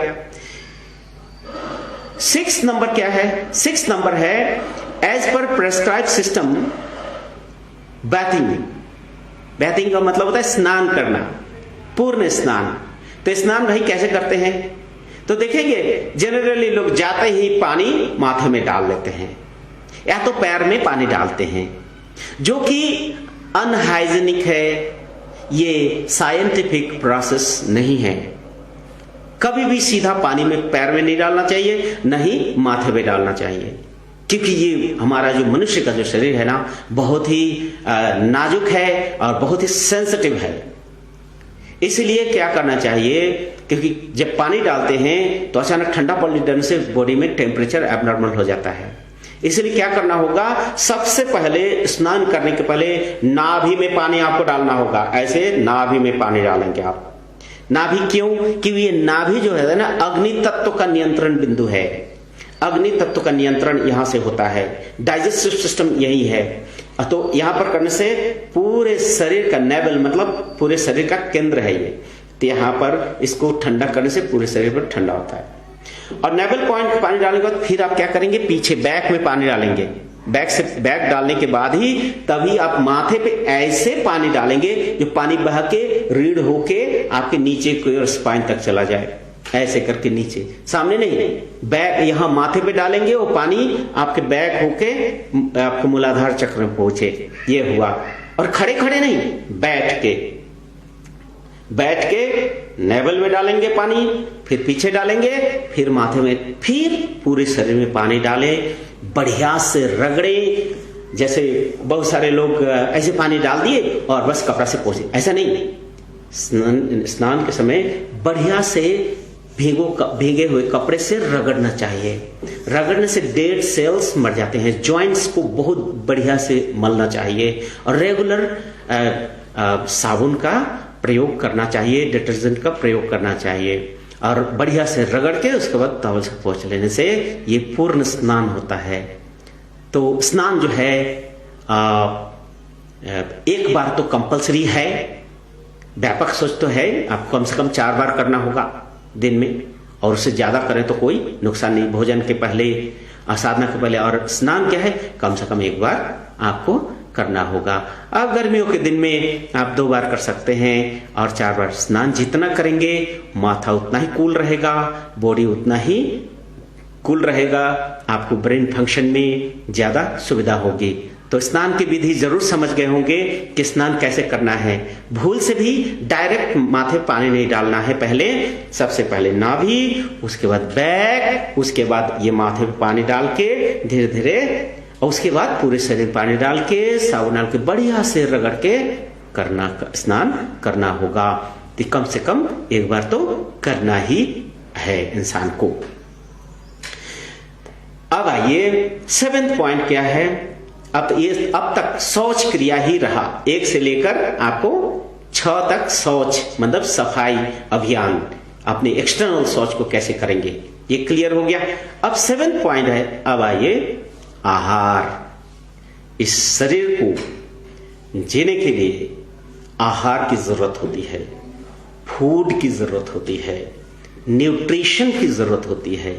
6 नंबर क्या है? 6 नंबर है as per prescribe system bathing. Bathing का मतलब होता है स्नान करना, पूर्ण स्नान। तो स्नान भाई कैसे करते हैं? तो देखेंगे जनरली लोग जाते ही पानी माथे में डाल लेते हैं या तो पैर में पानी डालते हैं, जो कि अनहाइजीनिक है। ये साइंटिफिक प्रोसेस नहीं है। कभी भी सीधा पानी में पैर में नहीं डालना चाहिए, नहीं माथे में डालना चाहिए, क्योंकि ये हमारा जो मनुष्य का जो शरीर है ना, बहुत ही नाजुक है और बहुत ही सेंसिटिव है। इसलिए क्या करना चाहिए, क्योंकि जब पानी डालते हैं तो अचानक ठंडा पड़ने से बॉडी में टेम्परेचर एबनॉर्मल हो जाता है। इसलिए क्या करना होगा, सबसे पहले स्नान करने के पहले नाभि में पानी आपको डालना होगा। ऐसे नाभि में पानी डालेंगे आप। नाभि क्यों? क्योंकि ये नाभि जो है ना, अग्नि तत्व का नियंत्रण बिंदु है। अग्नि तत्व का नियंत्रण यहां से होता है, डाइजेस्टिव सिस्टम यही है। तो यहां पर करने से पूरे शरीर का नेवल, मतलब पूरे शरीर का केंद्र है ये। तो यहां पर इसको ठंडा करने से पूरे शरीर पर ठंडा होता है। और नेवल पॉइंट पानी डालने के बाद फिर आप क्या करेंगे, पीछे बैक में पानी डालेंगे। बैक डालने के बाद ही तभी आप माथे पे ऐसे पानी डालेंगे जो पानी बह के रीढ़ होके आपके नीचे की स्पाइन तक चला जाए। ऐसे करके नीचे, सामने नहीं, बैक यहां माथे पे डालेंगे, वो पानी आपके बैक होके आपको मूलाधार चक्र में पहुंचे। ये हुआ। और खड़े खड़े नहीं, बैठ के नेवल में डालेंगे पानी, फिर पीछे डालेंगे, फिर माथे में, फिर पूरे शरीर में पानी डालें, बढ़िया से रगड़े। जैसे बहुत सारे लोग ऐसे पानी डाल दिए और बस कपड़ा से पोंछे, ऐसा नहीं। स्नान के समय बढ़िया से भीगे हुए कपड़े से रगड़ना चाहिए। रगड़ने से डेड सेल्स मर जाते हैं। जॉइंट्स को बहुत बढ़िया से मलना चाहिए और रेगुलर साबुन का प्रयोग करना चाहिए, डिटर्जेंट का प्रयोग करना चाहिए और बढ़िया से रगड़ के उसके बाद टॉवल से पोंछ लेने से ये पूर्ण स्नान होता है। तो स्नान जो है एक बार तो कंपलसरी है। व्यापक सोच तो है, आपको कम से कम 4 बार करना होगा दिन में, और उससे ज्यादा करें तो कोई नुकसान नहीं। भोजन के पहले, साधना के पहले। और स्नान क्या है, कम से कम 1 बार आपको करना होगा। अब गर्मियों के दिन में आप 2 बार कर सकते हैं और 4 बार। स्नान जितना करेंगे माथा उतना ही कूल रहेगा, बॉडी उतना ही कूल रहेगा, आपको ब्रेन फंक्शन में ज्यादा सुविधा होगी। तो स्नान की विधि जरूर समझ गए होंगे कि स्नान कैसे करना है। भूल से भी डायरेक्ट माथे पानी नहीं डालना है। पहले सबसे पहले नाभि, उसके बाद बैक, उसके बाद ये माथे पे पानी डाल के धीरे धीरे और उसके बाद पूरे शरीर पानी डाल के, साबुन डाल के बढ़िया से रगड़ के स्नान करना होगा। तो कम से कम एक बार तो करना ही है इंसान को। अब आइए 7th पॉइंट क्या है। अब तक शौच क्रिया ही रहा, 1 से लेकर आपको 6 तक शौच मतलब सफाई अभियान, अपने एक्सटर्नल शौच को कैसे करेंगे ये क्लियर हो गया। अब 7th पॉइंट है, अब आइए आहार। इस शरीर को जीने के लिए आहार की जरूरत होती है, फूड की जरूरत होती है, न्यूट्रिशन की जरूरत होती है।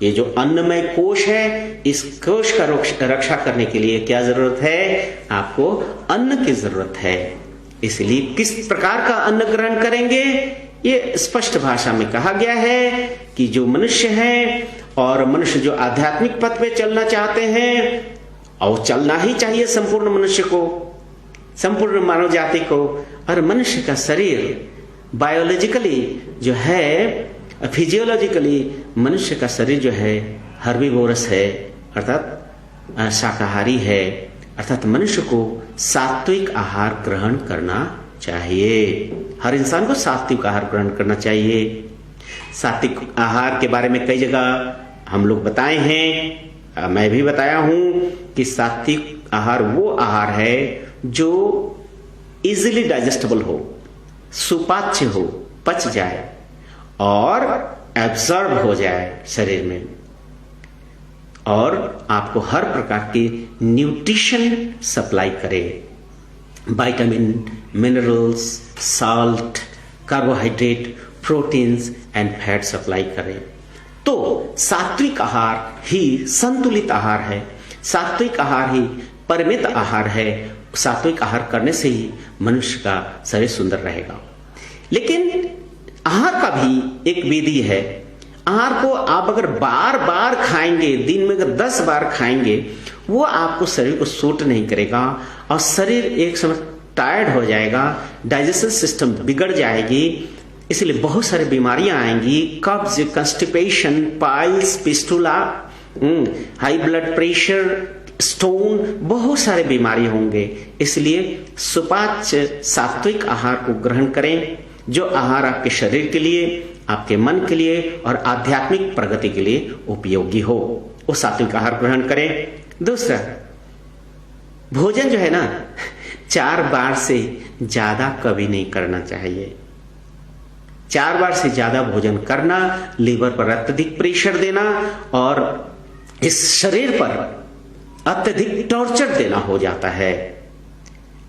ये जो अन्नमय कोश है, इस कोश का रक्षा करने के लिए क्या जरूरत है? आपको अन्न की जरूरत है। इसलिए किस प्रकार का अन्न ग्रहण करेंगे ये स्पष्ट भाषा में कहा गया है कि जो मनुष्य है और मनुष्य जो आध्यात्मिक पथ पे चलना चाहते हैं, और चलना ही चाहिए संपूर्ण मनुष्य को, संपूर्ण मानव जाति को। और मनुष्य का शरीर बायोलॉजिकली जो है, फिजियोलॉजिकली मनुष्य का शरीर जो है हर्बीवोरस है, अर्थात शाकाहारी है। अर्थात मनुष्य को सात्विक आहार ग्रहण करना चाहिए। हर इंसान को सात्विक आहार ग्रहण करना चाहिए। सात्विक आहार के बारे में कई जगह हम लोग बताए हैं, मैं भी बताया हूं कि सात्विक आहार वो आहार है जो इजीली डाइजेस्टेबल हो, सुपाच्य हो, पच जाए और एब्जॉर्ब हो जाए शरीर में, और आपको हर प्रकार की न्यूट्रिशन सप्लाई करे। Vitamin, minerals, salt, carbohydrate, proteins and fat supply करे। तो सात्विक आहार ही संतुलित आहार है, सात्विक आहार ही परिमित आहार है। सात्विक आहार करने से ही मनुष्य का शरीर सुंदर रहेगा। लेकिन आहार का भी एक विधि है। आहार को आप अगर बार बार खाएंगे, दिन में अगर 10 बार खाएंगे, वो आपको शरीर को सूट नहीं करेगा और शरीर एक समय टायर्ड हो जाएगा, डाइजेस्टिव सिस्टम बिगड़ जाएगी। इसलिए बहुत सारी बीमारियां आएंगी, कब्ज, constipation, piles, fistula, high blood pressure, stone, बहुत सारे बीमारी होंगे। इसलिए सुपाच्य सात्विक आहार को ग्रहण करें, जो आहार आपके शरीर के लिए, आपके मन के लिए और आध्यात्मिक प्रगति के लिए उपयोगी हो, वो सात्विक आहार ग्रहण करें। दूसरा, भोजन जो है ना 4 बार से ज्यादा कभी नहीं करना चाहिए। 4 बार से ज्यादा भोजन करना लीवर पर अत्यधिक प्रेशर देना और इस शरीर पर अत्यधिक टॉर्चर देना हो जाता है।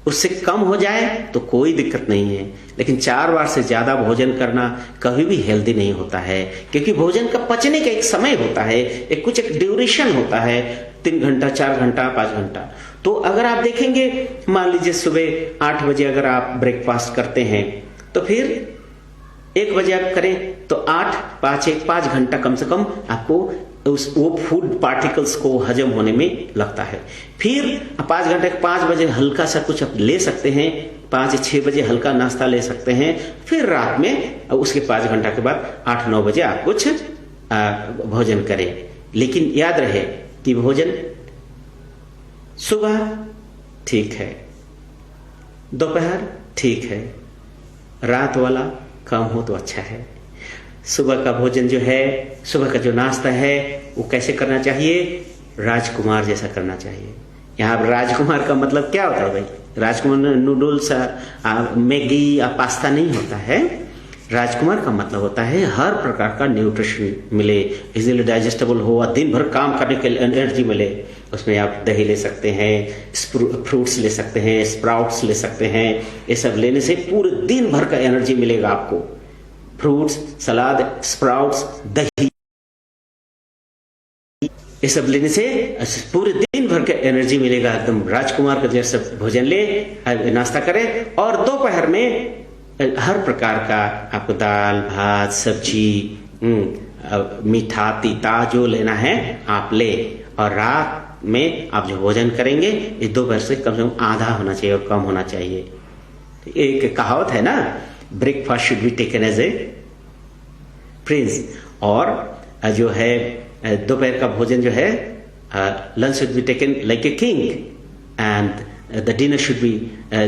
उससे कम हो जाए तो कोई दिक्कत नहीं है, लेकिन 4 बार से ज्यादा भोजन करना कभी भी हेल्दी नहीं होता है, क्योंकि भोजन का पचने का एक समय होता है, एक ड्यूरेशन होता है, 3 घंटा, 4 घंटा, 5 घंटा। तो अगर आप देखेंगे, मान लीजिए सुबह 8 बजे अगर आप ब्रेकफास्ट करते हैं, तो फिर 1 बजे आप करें तो 8, 5, 5 घंटा कम से कम आपको वो फूड पार्टिकल्स को हजम होने में लगता है। फिर 5 घंटे, 5 बजे हल्का सा कुछ आप ले सकते हैं, 5-6 बजे हल्का नाश्ता ले सकते हैं। फिर रात में उसके 5 घंटा के बाद 8-9 बजे आप कुछ भोजन करें। लेकिन याद रहे कि भोजन सुबह ठीक है, दोपहर ठीक है, रात वाला कम हो तो अच्छा है। सुबह का भोजन जो है, सुबह का जो नाश्ता है, वो कैसे करना चाहिए? राजकुमार जैसा करना चाहिए। यहाँ राजकुमार का मतलब क्या होता है भाई? राजकुमार नूडल्स, मैगी या पास्ता नहीं होता है। राजकुमार का मतलब होता है हर प्रकार का न्यूट्रिशन मिले, इजीली डाइजेस्टेबल हो और दिन भर काम करने के लिए एनर्जी मिले। उसमें आप दही ले सकते हैं, फ्रूट्स ले सकते हैं, स्प्राउट्स ले सकते हैं। ये सब लेने से पूरे दिन भर का एनर्जी मिलेगा आपको। फ्रूट्स, सलाद, स्प्राउट्स, दही, ये सब लेने से पूरे दिन भर का एनर्जी मिलेगा। एकदम राजकुमार का जैसा भोजन ले, नाश्ता करें। और दोपहर में हर प्रकार का आपको दाल, भात, सब्जी, मीठा, तीता जो लेना है आप ले। और रात में आप जो भोजन करेंगे ये दोपहर से कम आधा होना चाहिए और कम होना चाहिए। एक कहावत है ना, breakfast should be taken as a prince. और जो है दोपहर का भोजन जो है lunch should be taken like a king and the dinner should be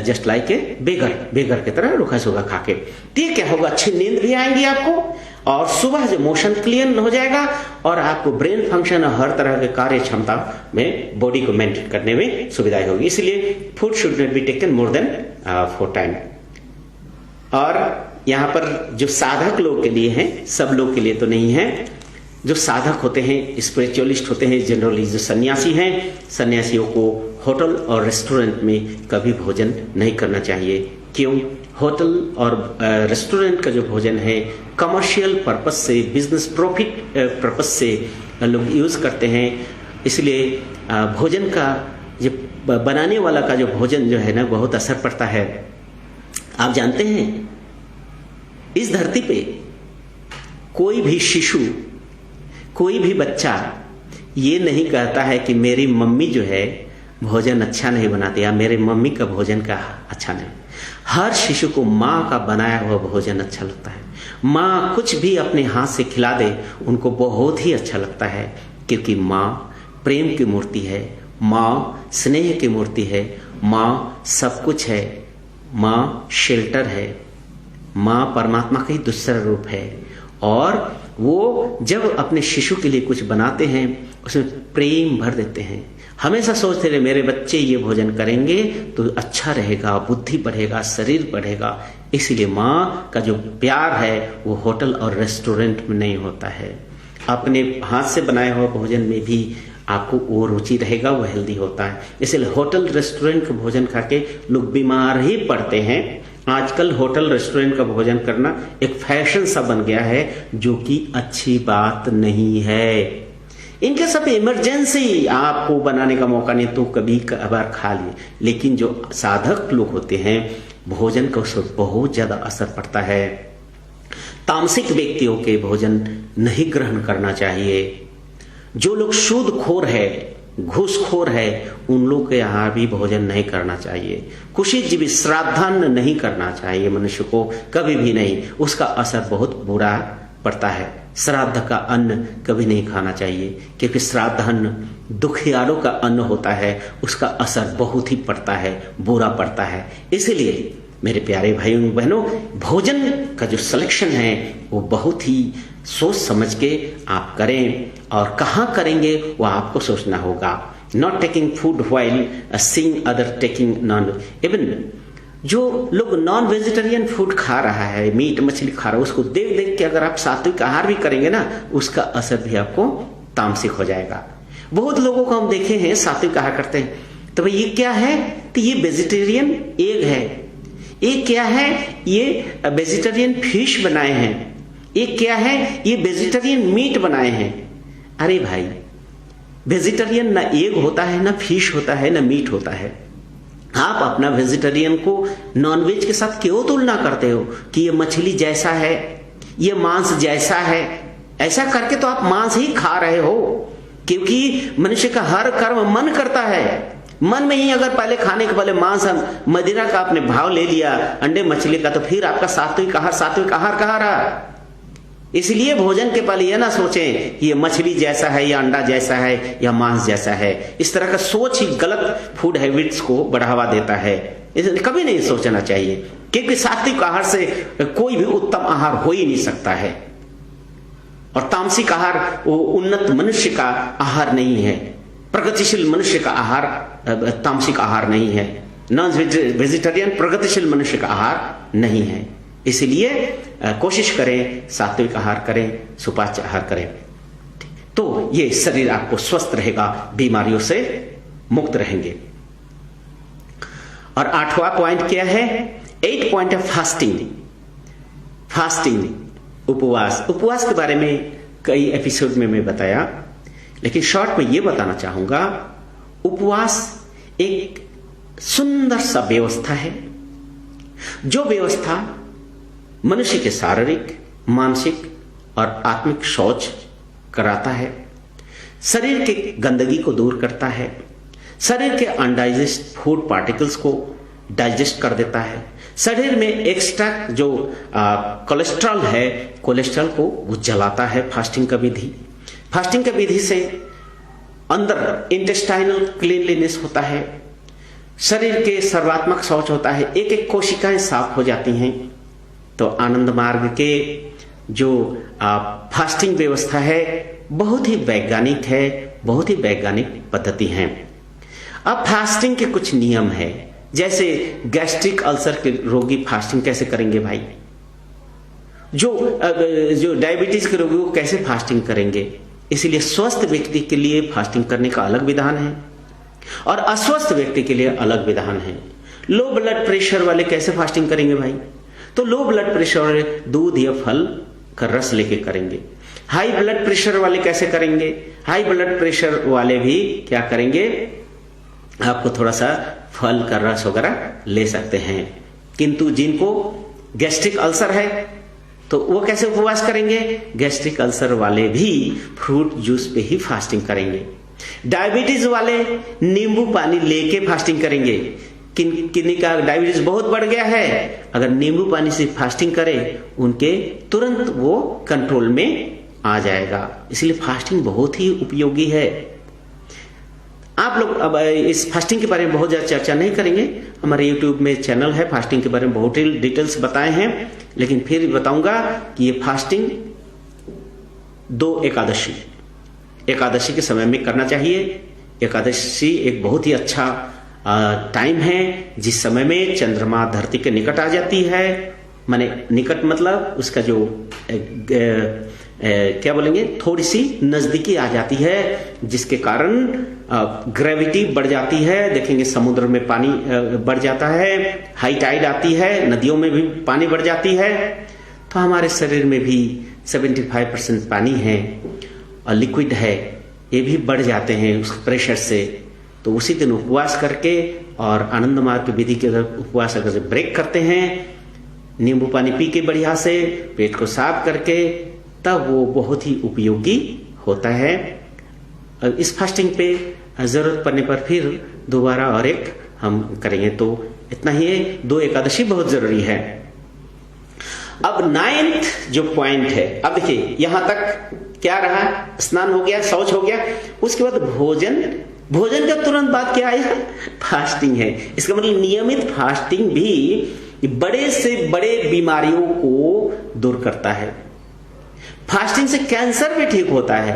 just like a beggar की तरह रूखा सूखा खा के। तो ये क्या होगा, अच्छी नींद भी आएंगी आपको और सुबह जो मोशन क्लियर हो जाएगा और आपको ब्रेन फंक्शन और हर तरह के कार्य क्षमता में बॉडी को मेंटेन करने में सुविधा होगी। इसलिए food should not be taken more than 4 time. और यहाँ पर जो साधक लोग के लिए है, सब लोग के लिए तो नहीं है, जो साधक होते हैं, स्पिरिचुअलिस्ट होते हैं, जनरली जो सन्यासी हैं, सन्यासियों को होटल और रेस्टोरेंट में कभी भोजन नहीं करना चाहिए। क्यों? होटल और रेस्टोरेंट का जो भोजन है कमर्शियल पर्पस से, बिजनेस प्रॉफिट पर्पस से लोग यूज करते हैं। इसलिए भोजन का जो बनाने वाला का जो भोजन जो है ना बहुत असर पड़ता है। आप जानते हैं इस धरती पे कोई भी शिशु, कोई भी बच्चा ये नहीं कहता है कि मेरी मम्मी जो है भोजन अच्छा नहीं बनाती या मेरे मम्मी का भोजन का अच्छा नहीं। हर शिशु को माँ का बनाया हुआ भोजन अच्छा लगता है। माँ कुछ भी अपने हाथ से खिला दे उनको बहुत ही अच्छा लगता है, क्योंकि माँ प्रेम की मूर्ति है, माँ स्नेह की मूर्ति है, माँ सब कुछ है, माँ शेल्टर है, माँ परमात्मा का ही दूसरा रूप है। और वो जब अपने शिशु के लिए कुछ बनाते हैं उसमें प्रेम भर देते हैं। हमेशा सोचते रहे मेरे बच्चे ये भोजन करेंगे तो अच्छा रहेगा, बुद्धि बढ़ेगा, शरीर बढ़ेगा। इसलिए माँ का जो प्यार है वो होटल और रेस्टोरेंट में नहीं होता है। अपने हाथ से बनाया हुआ भोजन में भी आपको वो रुचि रहेगा, वो हेल्दी होता है। इसलिए होटल रेस्टोरेंट का भोजन खा के लोग बीमार ही पड़ते हैं। आजकल होटल रेस्टोरेंट का भोजन करना एक फैशन सा बन गया है, जो कि अच्छी बात नहीं है। इनके सब इमरजेंसी आपको बनाने का मौका नहीं तो कभी कभार खा लिए, लेकिन जो साधक लोग होते हैं भोजन का उस पर बहुत ज्यादा असर पड़ता है। तामसिक व्यक्तियों के भोजन नहीं ग्रहण करना चाहिए। जो लोग सूदखोर है, घूसखोर है, उन लोग के यहाँ भी भोजन नहीं करना चाहिए। कुशीजीवी श्राद्धान्न नहीं करना चाहिए मनुष्य को, कभी भी नहीं। उसका असर बहुत बुरा पड़ता है। श्राद्ध का अन्न कभी नहीं खाना चाहिए, क्योंकि श्राद्ध अन्न दुखियारों का अन्न होता है, उसका असर बहुत ही पड़ता है, बुरा पड़ता है। इसलिए मेरे प्यारे भाइयों बहनों, भोजन का जो सिलेक्शन है वो बहुत ही सोच समझ के आप करें, और कहाँ करेंगे वो आपको सोचना होगा। Not taking food while seeing other taking non. Even जो लोग नॉन वेजिटेरियन फूड खा रहा है, मीट मछली खा रहा है, उसको देख देख के अगर आप सात्विक आहार भी करेंगे ना, उसका असर भी आपको तामसिक हो जाएगा। बहुत लोगों को हम देखे हैं सात्विक आहार करते हैं, तो भाई ये क्या है? तो ये वेजिटेरियन एग है। ये क्या है? ये वेजिटेरियन फिश बनाए हैं। ये क्या है? ये वेजिटेरियन मीट बनाए हैं। अरे भाई, वेजिटेरियन ना एग होता है, ना फिश होता है, ना मीट होता है। आप अपना वेजिटेरियन को नॉनवेज के साथ क्यों तुलना करते हो कि ये मछली जैसा है, ये मांस जैसा है? ऐसा करके तो आप मांस ही खा रहे हो, क्योंकि मनुष्य का हर कर्म मन करता है। मन में ही अगर पहले खाने के पहले मांस मदिरा का आपने भाव ले लिया, अंडे मछली का, तो फिर आपका सात्विक आहार कहाँ रहा? इसलिए भोजन के पहले यह ना सोचें कि ये मछली जैसा है या अंडा जैसा है या मांस जैसा है। इस तरह का सोच ही गलत फूड हैबिट्स को बढ़ावा देता है। इसलिए कभी नहीं सोचना चाहिए, क्योंकि सात्विक आहार से कोई भी उत्तम आहार हो ही नहीं सकता है। और तामसिक आहार वो उन्नत मनुष्य का आहार नहीं है, प्रगतिशील मनुष्य का आहार तामसिक आहार नहीं है। नॉन वेजिटेरियन प्रगतिशील मनुष्य का आहार नहीं है। इसलिए कोशिश करें सात्विक आहार करें, सुपाच्य आहार करें, तो ये शरीर आपको स्वस्थ रहेगा, बीमारियों से मुक्त रहेंगे। और 8वां पॉइंट क्या है? 8 पॉइंट है फास्टिंग। उपवास के बारे में कई एपिसोड में मैं बताया, लेकिन शॉर्ट में यह बताना चाहूंगा, उपवास एक सुंदर सा व्यवस्था है, जो व्यवस्था मनुष्य के शारीरिक, मानसिक और आत्मिक शौच कराता है, शरीर के गंदगी को दूर करता है, शरीर के अनडाइजेस्ट फूड पार्टिकल्स को डाइजेस्ट कर देता है, शरीर में एक्स्ट्रा जो कोलेस्ट्रॉल है, कोलेस्ट्रॉल को वो जलाता है। फास्टिंग का विधि से अंदर इंटेस्टाइनल क्लीनलीनेस होता है, शरीर के सर्वात्मक शौच होता है, एक एक कोशिकाएं साफ हो जाती हैं। तो आनंद मार्ग के जो फास्टिंग व्यवस्था है बहुत ही वैज्ञानिक है, बहुत ही वैज्ञानिक पद्धति है। अब फास्टिंग के कुछ नियम है, जैसे गैस्ट्रिक अल्सर के रोगी फास्टिंग कैसे करेंगे भाई, जो डायबिटीज के रोगी वो कैसे फास्टिंग करेंगे। इसलिए स्वस्थ व्यक्ति के लिए फास्टिंग करने का अलग विधान है और अस्वस्थ व्यक्ति के लिए अलग विधान है। लो ब्लड प्रेशर वाले कैसे फास्टिंग करेंगे भाई, तो लो ब्लड प्रेशर वाले दूध या फल का रस लेके करेंगे। हाई ब्लड प्रेशर वाले कैसे करेंगे, हाई ब्लड प्रेशर वाले भी क्या करेंगे, आपको थोड़ा सा फल का रस वगैरह ले सकते हैं। किंतु जिनको गैस्ट्रिक अल्सर है तो वो कैसे उपवास करेंगे, गैस्ट्रिक अल्सर वाले भी फ्रूट जूस पे ही फास्टिंग करेंगे। डायबिटीज वाले नींबू पानी लेके फास्टिंग करेंगे। किन्हीं का डायबिटीज बहुत बढ़ गया है, अगर नींबू पानी से फास्टिंग करें उनके तुरंत वो कंट्रोल में आ जाएगा। इसलिए फास्टिंग बहुत ही उपयोगी है। आप लोग अब इस फास्टिंग के बारे में बहुत ज्यादा चर्चा नहीं करेंगे, हमारे यूट्यूब में चैनल है फास्टिंग के बारे में बहुत डिटेल्स बताए हैं, लेकिन फिर बताऊंगा कि ये फास्टिंग 2 एकादशी के समय में करना चाहिए। एकादशी एक बहुत ही अच्छा टाइम है जिस समय में चंद्रमा धरती के निकट आ जाती है। माने निकट मतलब उसका जो क्या बोलेंगे, थोड़ी सी नजदीकी आ जाती है, जिसके कारण ग्रेविटी बढ़ जाती है। देखेंगे समुद्र में पानी बढ़ जाता है, हाई टाइड आती है, नदियों में भी पानी बढ़ जाती है। तो हमारे शरीर में भी 75% पानी है और लिक्विड है, ये भी बढ़ जाते हैं उस प्रेशर से। तो उसी दिन उपवास करके और आनंद मार्ग की विधि के उपवास अगर ब्रेक करते हैं, नींबू पानी पी के बढ़िया से पेट को साफ करके, तब वो बहुत ही उपयोगी होता है। इस फास्टिंग पे जरूरत पड़ने पर फिर दोबारा और एक हम करेंगे। तो इतना ही है, 2 एकादशी बहुत जरूरी है। अब 9th जो पॉइंट है, अब देखिए यहां तक क्या रहा, स्नान हो गया, शौच हो गया, उसके बाद भोजन का तुरंत बाद क्या आया, फास्टिंग है। इसका मतलब नियमित फास्टिंग भी बड़े से बड़े बीमारियों को दूर करता है। फास्टिंग से कैंसर भी ठीक होता है,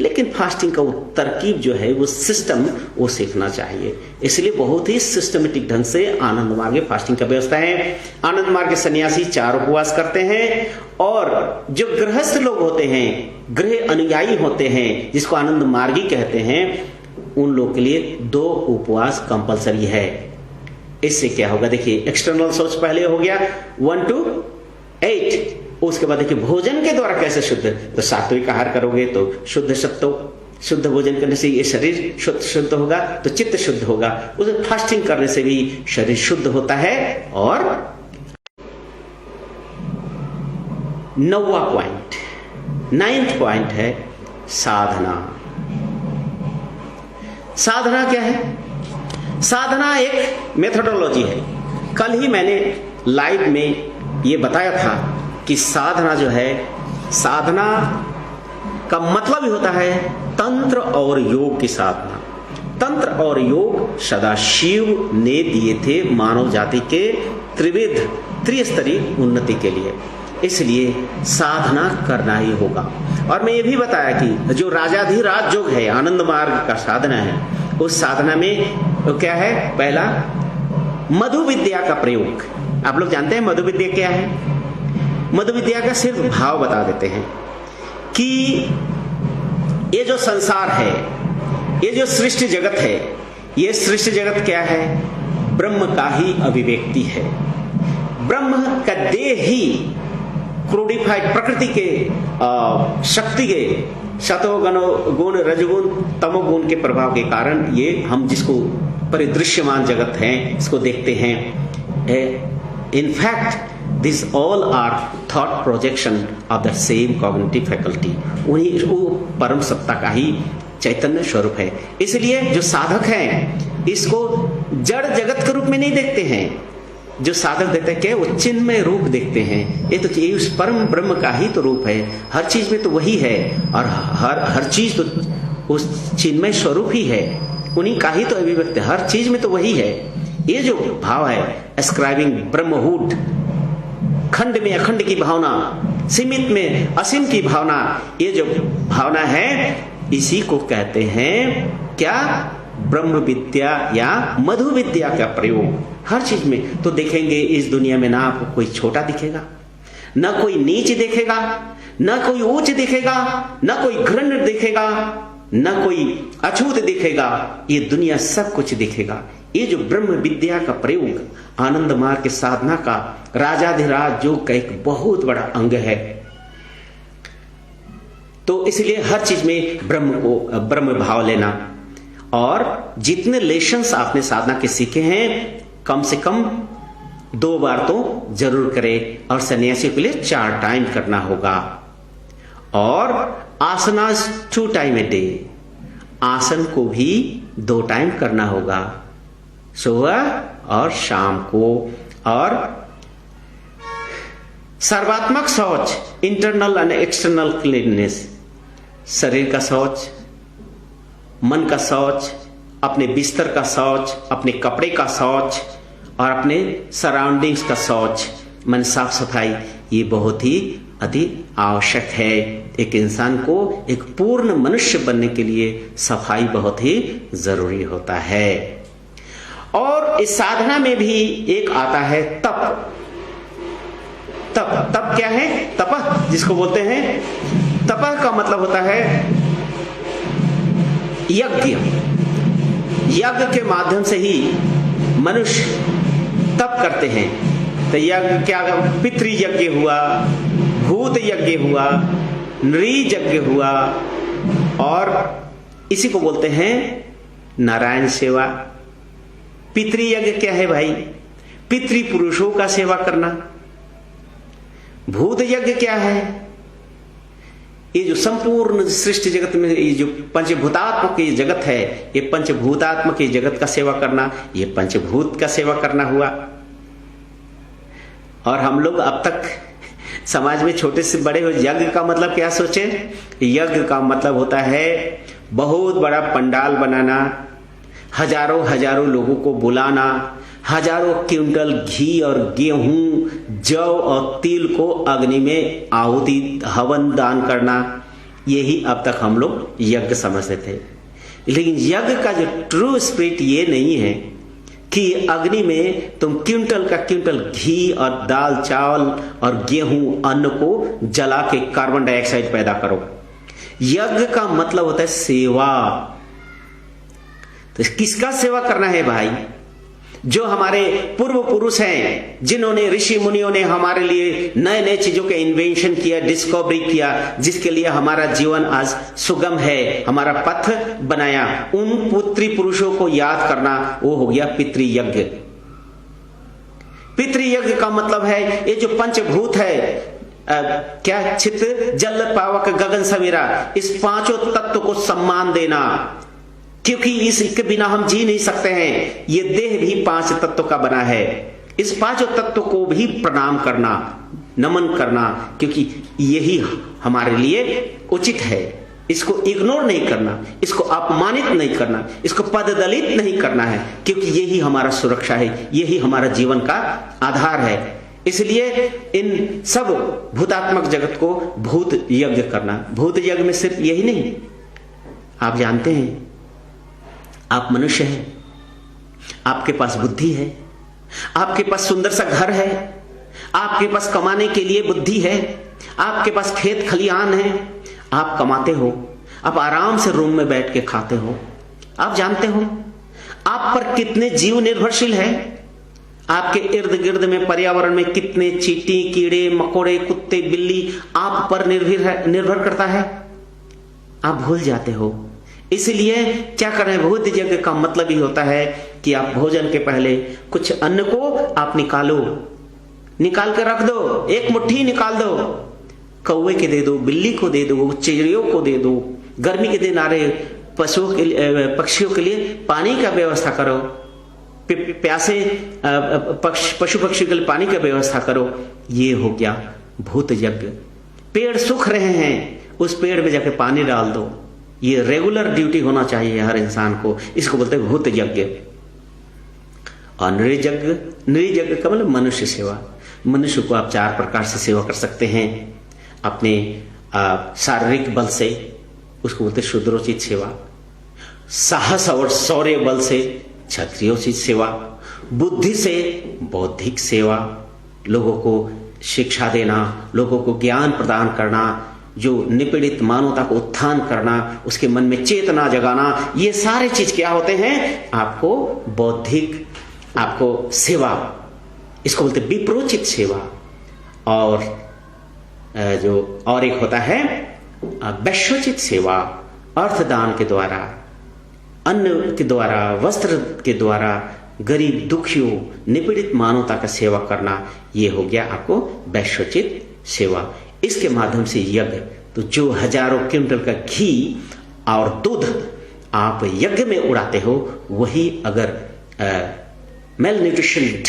लेकिन फास्टिंग का वो तरकीब जो है, वो सिस्टम, वो सीखना चाहिए। इसलिए बहुत ही सिस्टमेटिक ढंग से आनंद मार्ग में फास्टिंग का व्यवस्था है। आनंद मार्ग के सन्यासी 4 उपवास करते हैं, और जो गृहस्थ लोग होते हैं, गृह अनुयायी होते हैं, जिसको आनंद मार्गी कहते हैं, उन लोग के लिए 2 उपवास कंपलसरी है। इससे क्या होगा, देखिए एक्सटर्नल सोच पहले हो गया 1 to 8, उसके बाद देखिए भोजन के द्वारा कैसे शुद्ध, तो सात्विक आहार करोगे तो शुद्ध भोजन करने से ये शरीर शुद्ध होगा, तो चित्त शुद्ध होगा। उसे फास्टिंग करने से भी शरीर शुद्ध होता है। और 9वां पॉइंट, 9th पॉइंट है साधना। साधना क्या है, साधना एक मेथोडोलॉजी है। कल ही मैंने लाइव में ये बताया था कि साधना जो है, साधना का मतलब ही होता है तंत्र और योग की साधना। तंत्र और योग सदाशिव ने दिए थे मानव जाति के त्रिस्तरीय उन्नति के लिए, इसलिए साधना करना ही होगा। और मैं ये भी बताया कि जो राजाधिराज योग है, आनंद मार्ग का साधना है, उस साधना में तो क्या है, पहला मधु विद्या का प्रयोग। आप लोग जानते हैं मधु विद्या क्या है। मधु विद्या का सिर्फ भाव बता देते हैं कि ये जो संसार है, ये जो सृष्टि जगत है, ये सृष्टि जगत क्या है, ब्रह्म का ही अभिव्यक्ति है। ब्रह्म का देह ही क्रोडिफाइड प्रकृति के शक्ति के सतोगुण गुण रजगुण तमोगुण के प्रभाव के कारण ये हम जिसको परिदृश्यमान जगत है इसको देखते हैं। In fact this all are thought projection of the same cognitive faculty. उन्हीं वो परम सत्ता का ही चैतन्य स्वरूप है। इसलिए जो साधक हैं इसको जड़ जगत के रूप में नहीं देखते हैं। जो साधक देखते हैं क्या, वो चिन्मय रूप देखते हैं। ये तो ये उस परम ब्रह्म का ही तो रूप है। हर चीज में तो वही है, और हर चीज तो उस चिन्मय स्वरूप ही है, उन्हीं का ही तो अभिव्यक्ति, हर चीज में तो वही है। ये जो भाव है एस्क्राइबिंग ब्रह्महुड, खंड में अखंड की भावना, सीमित में असीम की भावना, ये जो भावना है इसी को कहते हैं क्या, ब्रह्म विद्या या मधु विद्या का प्रयोग हर चीज में। तो देखेंगे इस दुनिया में ना आपको कोई छोटा दिखेगा, ना कोई नीच दिखेगा, ना कोई ऊंच दिखेगा, ना कोई घृण दिखेगा, ना कोई अछूत दिखेगा, ये दुनिया सब कुछ दिखेगा। ये जो ब्रह्म विद्या का प्रयोग आनंद मार्ग के साधना का राजाधिराज योग का एक बहुत बड़ा अंग है। तो इसलिए हर चीज में ब्रह्म को, ब्रह्म भाव लेना, और जितने लेशंस आपने साधना के सीखे हैं कम से कम 2 बार तो जरूर करें, और सन्यासियों के लिए 4 टाइम करना होगा। और आसनास 2 टाइम ए डे, आसन को भी 2 टाइम करना होगा, सुबह और शाम को। और सर्वात्मक शौच, इंटरनल एंड एक्सटर्नल क्लीननेस, शरीर का शौच, मन का शौच, अपने बिस्तर का शौच, अपने कपड़े का शौच, और अपने सराउंडिंग्स का शौच, मन साफ सफाई, ये बहुत ही अति आवश्यक है। एक इंसान को एक पूर्ण मनुष्य बनने के लिए सफाई बहुत ही जरूरी होता है। और इस साधना में भी एक आता है तप। तप क्या है? तपह जिसको बोलते हैं, तपह का मतलब होता है यज्ञ। यज्ञ के माध्यम से ही मनुष्य तप करते हैं। तो यज्ञ क्या, पितृ यज्ञ हुआ, भूत यज्ञ हुआ, नृ यज्ञ हुआ, और इसी को बोलते हैं नारायण सेवा। पितृयज्ञ क्या है भाई? पितृ पुरुषों का सेवा करना। भूत यज्ञ क्या है? ये जो संपूर्ण सृष्टि जगत में ये जो पंचभूतात्मक ये जगत है, ये पंचभूतात्मक ये जगत का सेवा करना, ये पंचभूत का सेवा करना हुआ। और हम लोग अब तक समाज में छोटे से बड़े हो, यज्ञ का मतलब क्या सोचे? यज्ञ का मतलब होता है बहुत बड़ा पंडाल बनाना, हजारों हजारों लोगों को बुलाना, हजारों क्विंटल घी और गेहूं, जौ और तिल को अग्नि में आहुति हवन दान करना, यही अब तक हम लोग यज्ञ समझते थे। लेकिन यज्ञ का जो ट्रू स्पिरिट ये नहीं है कि अग्नि में तुम क्विंटल का क्विंटल घी और दाल चावल और गेहूं अन्न को जला के कार्बन डाइऑक्साइड पैदा करो। यज्ञ का मतलब होता है सेवा। तो किसका सेवा करना है भाई? जो हमारे पूर्व पुरुष हैं, जिन्होंने, ऋषि मुनियों ने हमारे लिए नए नए चीजों के इन्वेंशन किया, डिस्कवरी किया, जिसके लिए हमारा जीवन आज सुगम है, हमारा पथ बनाया, उन पितृ पुरुषों को याद करना, वो हो गया पितृयज्ञ। पितृयज्ञ का मतलब है ये जो पंचभूत है, क्या, चित्त जल पावक गगन सवेरा, इस 5 तत्व को सम्मान देना, क्योंकि इसके बिना हम जी नहीं सकते हैं। ये देह भी 5 तत्व का बना है। इस 5 तत्व को भी प्रणाम करना, नमन करना, क्योंकि यही हमारे लिए उचित है। इसको इग्नोर नहीं करना, इसको अपमानित नहीं करना, इसको पददलित नहीं करना है, क्योंकि यही हमारा सुरक्षा है, यही हमारा जीवन का आधार है। इसलिए इन सब भूतात्मक जगत को भूत यज्ञ करना। भूत यज्ञ में सिर्फ यही नहीं, आप जानते हैं, आप मनुष्य हैं, आपके पास बुद्धि है, आपके पास सुंदर सा घर है, आपके पास कमाने के लिए बुद्धि है, आपके पास खेत खलिहान है, आप कमाते हो, आप आराम से रूम में बैठ के खाते हो। आप जानते हो आप पर कितने जीव निर्भरशील है, आपके इर्द गिर्द में पर्यावरण में कितने चींटी, कीड़े मकोड़े, कुत्ते, बिल्ली आप पर निर्भर करता है, आप भूल जाते हो। इसलिए क्या करें, भूत यज्ञ का मतलब ही होता है कि आप भोजन के पहले कुछ अन्न को आप निकाल कर रख दो, एक मुट्ठी निकाल दो, कौवे के दे दो, बिल्ली को दे दो, चिड़ियों को दे दो। गर्मी के दिन आ रहे पशुओं के लिए, पक्षियों के लिए पानी का व्यवस्था करो, प्यासे पशु पक्षी के लिए पानी का व्यवस्था करो। ये हो गया भूत यज्ञ। पेड़ सूख रहे हैं, उस पेड़ में जाके पानी डाल दो, ये रेगुलर ड्यूटी होना चाहिए हर इंसान को। इसको बोलते हैं भूत यज्ञ। और नृयज्ञ का मतलब मनुष्य सेवा। मनुष्य को आप 4 प्रकार से सेवा कर सकते हैं। अपने शारीरिक बल से, उसको बोलते शूद्रोचित सेवा। साहस और शौर्य बल से क्षत्रियोचित सेवा। बुद्धि से बौद्धिक सेवा, लोगों को शिक्षा देना, लोगों को ज्ञान प्रदान करना, जो निपीड़ित मानवता को उत्थान करना, उसके मन में चेतना जगाना, ये सारे चीज क्या होते हैं? आपको बौद्धिक, आपको सेवा, इसको बोलते विप्रोचित सेवा। और जो और एक होता है वैश्योचित सेवा, अर्थदान के द्वारा, अन्न के द्वारा, वस्त्र के द्वारा गरीब दुखियों निपीड़ित मानवता का सेवा करना, ये हो गया आपको वैश्योचित सेवा। इसके माध्यम से यज्ञ, तो जो हजारों क्विंटल का घी और दूध आप यज्ञ में उड़ाते हो, वही अगर मेल न्यूट्रिशन